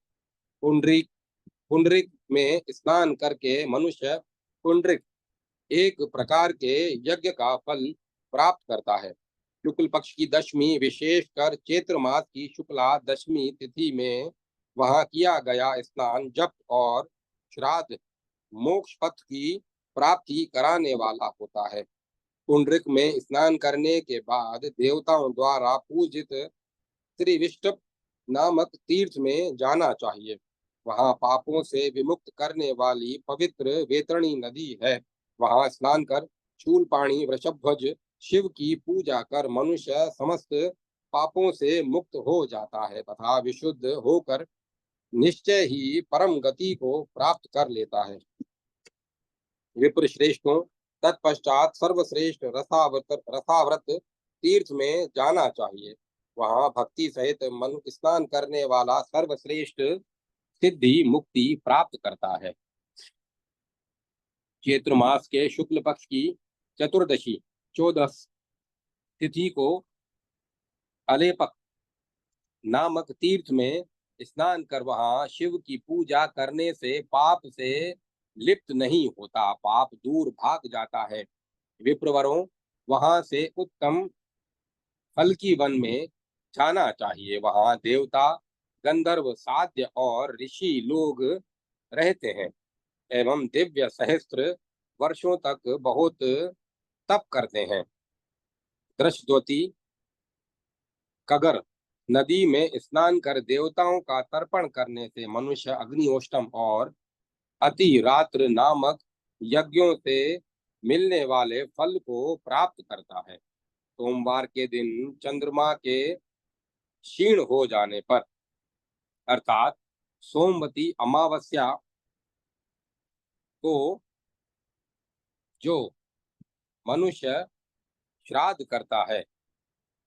पुंडरीक पुंडरीक में स्नान करके मनुष्य पुंडरीक एक प्रकार के यज्ञ का फल प्राप्त करता है। शुक्ल पक्ष की दशमी, विशेषकर चैत्र मास की शुक्ला दशमी तिथि में वहां किया गया स्नान जप और श्राद्ध मोक्ष पथ की प्राप्ति कराने वाला होता है। पुंडरीक में स्नान करने के बाद देवताओं द्वारा पूजित श्री विष्णु नामक तीर्थ में जाना चाहिए। वहां पापों से विमुक्त करने वाली पवित्र वेतरणी नदी है। वहां स्नान कर शूलपाणी वृषभध्वज शिव की पूजा कर मनुष्य समस्त पापों से मुक्त हो जाता है तथा विशुद्ध होकर निश्चय ही परम गति को प्राप्त कर लेता है। विप्र श्रेष्ठों, तत्पश्चात सर्वश्रेष्ठ रसाव्रत तीर्थ में जाना चाहिए। वहां भक्ति सहित मन स्नान करने वाला सर्वश्रेष्ठ सिद्धि मुक्ति प्राप्त करता है। चैत्र मास के शुक्ल पक्ष की चतुर्दशी 14 तिथि को अलेपक नामक तीर्थ में स्नान कर वहां शिव की पूजा करने से पाप से लिप्त नहीं होता, पाप दूर भाग जाता है। विप्रवरों, वहां से उत्तम फल की वन में जाना चाहिए। वहां देवता गंधर्व साध्य और ऋषि लोग रहते हैं एवं दिव्य सहस्त्र वर्षों तक बहुत तप करते हैं। दृष्टवती कगर नदी में स्नान कर देवताओं का तर्पण करने से मनुष्य अग्निहोष्टम और अति रात्र नामक यज्ञों से मिलने वाले फल को प्राप्त करता है। सोमवार के दिन चंद्रमा के क्षीण हो जाने पर अर्थात सोमवती अमावस्या को जो मनुष्य श्राद्ध करता है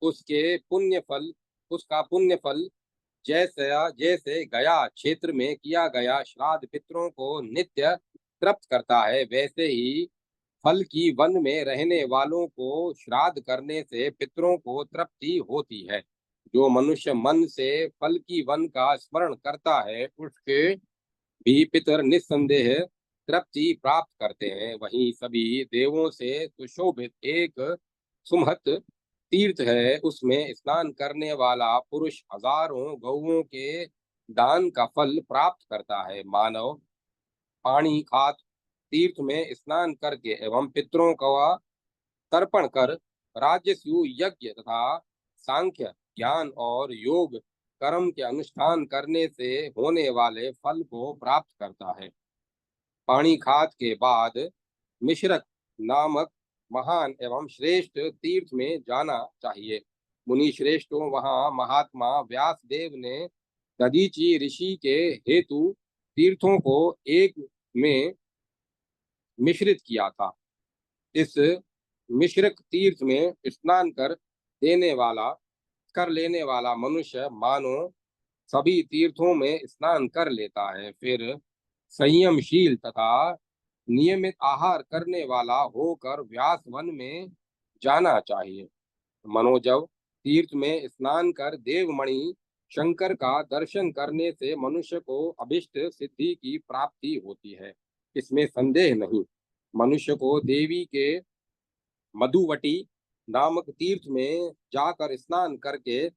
उसके पुण्य फल उसका पुण्य फल जैसे जैसे गया क्षेत्र में किया गया श्राद्ध पितरों को नित्य तृप्त करता है, वैसे ही फल की वन में रहने वालों को श्राद्ध करने से पितरों को तृप्ति होती है। जो मनुष्य मन से फल की वन का स्मरण करता है उसके भी पितर निस्संदेह तृप्ति प्राप्त करते हैं। वहीं सभी देवों से सुशोभित एक सुमहत तीर्थ है, उसमें स्नान करने वाला पुरुष हजारों गौओं के दान का फल प्राप्त करता है। मानव पानी खात तीर्थ में स्नान करके एवं पितरों का तर्पण कर राजस्यु यज्ञ तथा सांख्य ज्ञान और योग कर्म के अनुष्ठान करने से होने वाले फल को प्राप्त करता है। पानी खात के बाद मिश्रक नामक महान एवं श्रेष्ठ तीर्थ में जाना चाहिए। मुनि श्रेष्ठों, वहां महात्मा व्यास देव ने दधीचि ऋषि के हेतु तीर्थों को एक में मिश्रित किया था। इस मिश्रक तीर्थ में स्नान कर लेने वाला मनुष्य मानो सभी तीर्थों में स्नान कर लेता है। फिर संयमशील तथा नियमित आहार करने वाला होकर व्यास वन में जाना चाहिए। मनोजव तीर्थ में स्नान कर देवमणि शंकर का दर्शन करने से मनुष्य को अभिष्ट सिद्धि की प्राप्ति होती है, इसमें संदेह नहीं। मनुष्य को देवी के मधुवटी नामक तीर्थ में जाकर स्नान करके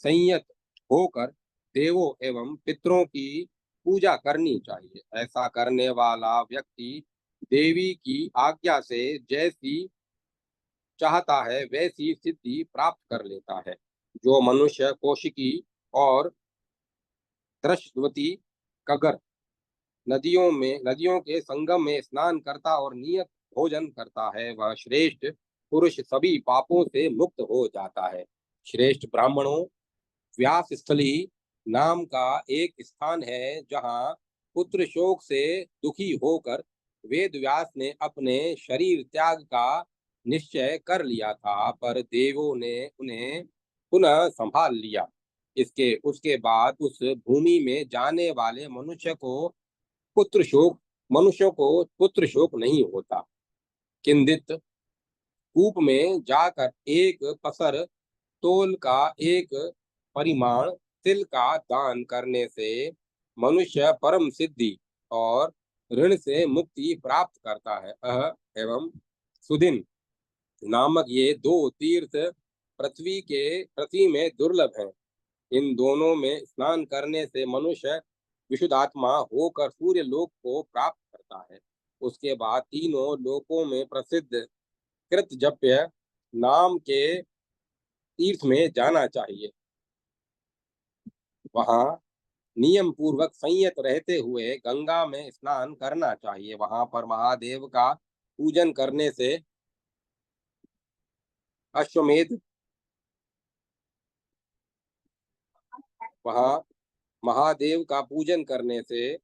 संयत होकर देवों एवं पितरों की पूजा करनी चाहिए। ऐसा करने वाला व्यक्ति देवी की आज्ञा से जैसी चाहता है वैसी सिद्धि प्राप्त कर लेता है। जो मनुष्य कौशिकी और दृष्टवती कगर नदियों के संगम में स्नान करता और नियत भोजन करता है वह श्रेष्ठ पुरुष सभी पापों से मुक्त हो जाता है। श्रेष्ठ ब्राह्मणों, व्यास स्थली नाम का एक स्थान है जहाँ पुत्र शोक से दुखी होकर वेद व्यास ने अपने शरीर त्याग का निश्चय कर लिया था, पर देवों ने उन्हें पुनः संभाल लिया। इसके उसके बाद उस भूमि में जाने वाले पुत्र शोक मनुष्यों को पुत्र शोक नहीं होता। किंदित कूप में जाकर एक पसर तोल का एक परिमाण तिल का दान करने से मनुष्य परम सिद्धि और ऋण से मुक्ति प्राप्त करता है। एवं सुदिन नामक ये दो तीर्थ पृथ्वी में दुर्लभ हैं। इन दोनों में स्नान करने से मनुष्य विशुद्धात्मा होकर सूर्य लोक को प्राप्त करता है। उसके बाद तीनों लोकों में प्रसिद्ध कृत जप्य नाम के तीर्थ में जाना चाहिए। वहां नियम पूर्वक संयत रहते हुए गंगा में स्नान करना चाहिए। वहां पर महादेव का पूजन करने से अश्वमेध वहां महादेव का पूजन करने से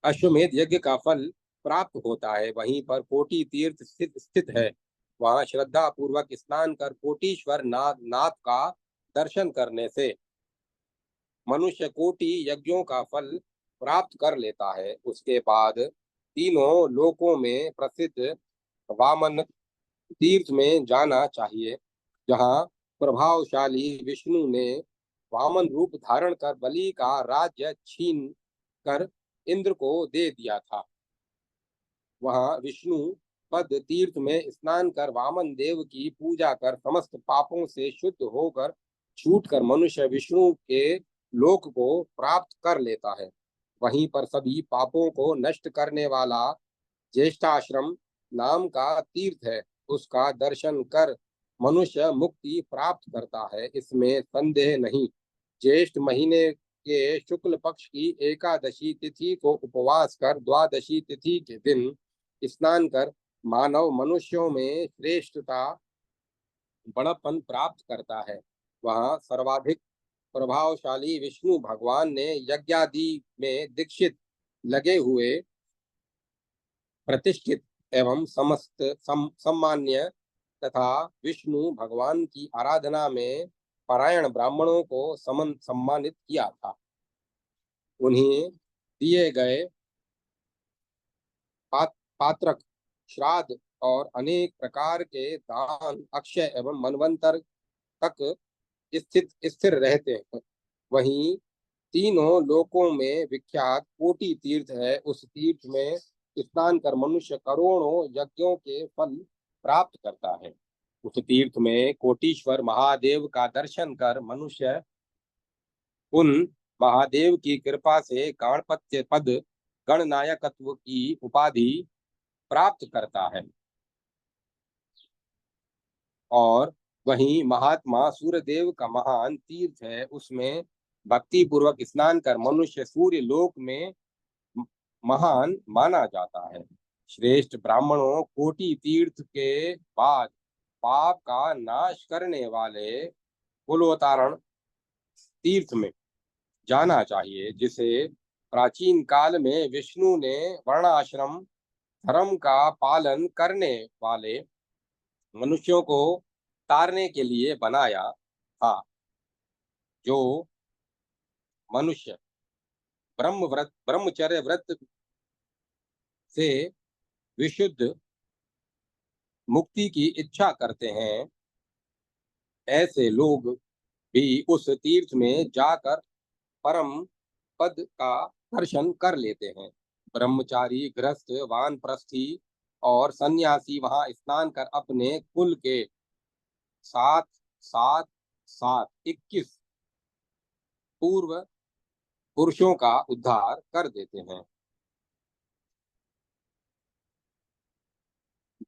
अश्वमेध यज्ञ का फल प्राप्त होता है। वहीं पर कोटि तीर्थ स्थित है। वहां श्रद्धा पूर्वक स्नान कर कोटीश्वर नाथ का दर्शन करने से मनुष्य कोटि यज्ञों का फल प्राप्त कर लेता है। उसके बाद तीनों लोकों में प्रसिद्ध वामन तीर्थ में जाना चाहिए, जहाँ प्रभावशाली विष्णु ने वामन रूप धारण कर बलि का राज्य छीन कर इंद्र को दे दिया था। वहां विष्णु पद तीर्थ में स्नान कर वामन देव की पूजा कर समस्त पापों से शुद्ध होकर छूटकर मनुष्य विष्णु के लोक को प्राप्त कर लेता है। वहीं पर सभी पापों को नष्ट करने वाला ज्येष्ठाश्रम नाम का तीर्थ है, उसका दर्शन कर मनुष्य मुक्ति प्राप्त करता है, इसमें संदेह नहीं। ज्येष्ठ महीने के शुक्ल पक्ष की एकादशी तिथि को उपवास कर द्वादशी तिथि के दिन स्नान कर मानव मनुष्यों में श्रेष्ठता बड़प्पन प्राप्त करता है। वहाँ सर्वाधिक प्रभावशाली विष्णु भगवान ने यज्ञादि में दीक्षित लगे हुए प्रतिष्ठित एवं सम्मान्य तथा विष्णु भगवान की आराधना में परायण ब्राह्मणों को सम्मानित किया था। उन्हें दिए गए पात्रक, श्राद्ध और अनेक प्रकार के दान अक्षय एवं मनवंतर तक स्थिर रहते हैं। वहीं तीनों लोकों में विख्यात कोटि तीर्थ है। उस तीर्थ में स्नान कर मनुष्य करोड़ों यज्ञों के फल प्राप्त करता है। उस तीर्थ में कोटीश्वर महादेव का दर्शन कर मनुष्य उन महादेव की कृपा से गणपत्य पद, गणनायकत्व की उपाधि प्राप्त करता है। और वहीं महात्मा सूर्यदेव का महान तीर्थ है। उसमें भक्ति पूर्वक स्नान कर मनुष्य सूर्य लोक में महान माना जाता है। श्रेष्ठ ब्राह्मणों, कोटि तीर्थ के बाद पाप का नाश करने वाले कुलोतारण तीर्थ में जाना चाहिए, जिसे प्राचीन काल में विष्णु ने वर्णाश्रम धर्म का पालन करने वाले मनुष्यों को तारने के लिए बनाया था। जो मनुष्य ब्रह्मचर्य व्रत से विशुद्ध मुक्ति की इच्छा करते हैं, ऐसे लोग भी उस तीर्थ में जाकर परम पद का दर्शन कर लेते हैं। ब्रह्मचारी, गृहस्थ, वानप्रस्थी और सन्यासी वहां स्नान कर अपने कुल के साथ साथ साथ 21 पूर्व पुरुषों का उद्धार कर देते हैं।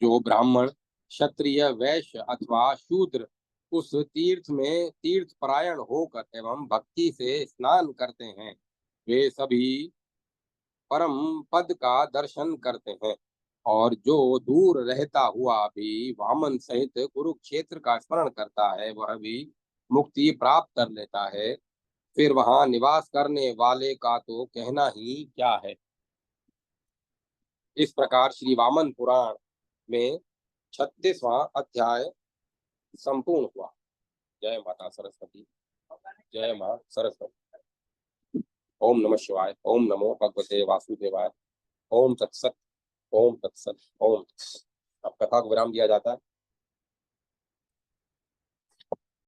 जो ब्राह्मण, क्षत्रिय, वैश्य अथवा शूद्र उस तीर्थ में तीर्थ परायण होकर एवं भक्ति से स्नान करते हैं, वे सभी परम पद का दर्शन करते हैं। और जो दूर रहता हुआ भी वामन सहित कुरुक्षेत्र का स्मरण करता है, वह भी मुक्ति प्राप्त कर लेता है। फिर वहां निवास करने वाले का तो कहना ही क्या है। इस प्रकार श्री वामन पुराण में 36वां अध्याय संपूर्ण हुआ। जय माता सरस्वती। जय मां सरस्वती। ओम नमः शिवाय। ओम नमो भगवते वासुदेवाय। ओम तत्सत। ओम तत्सत। ओम तत्सत। अब कथा को विराम दिया जाता है।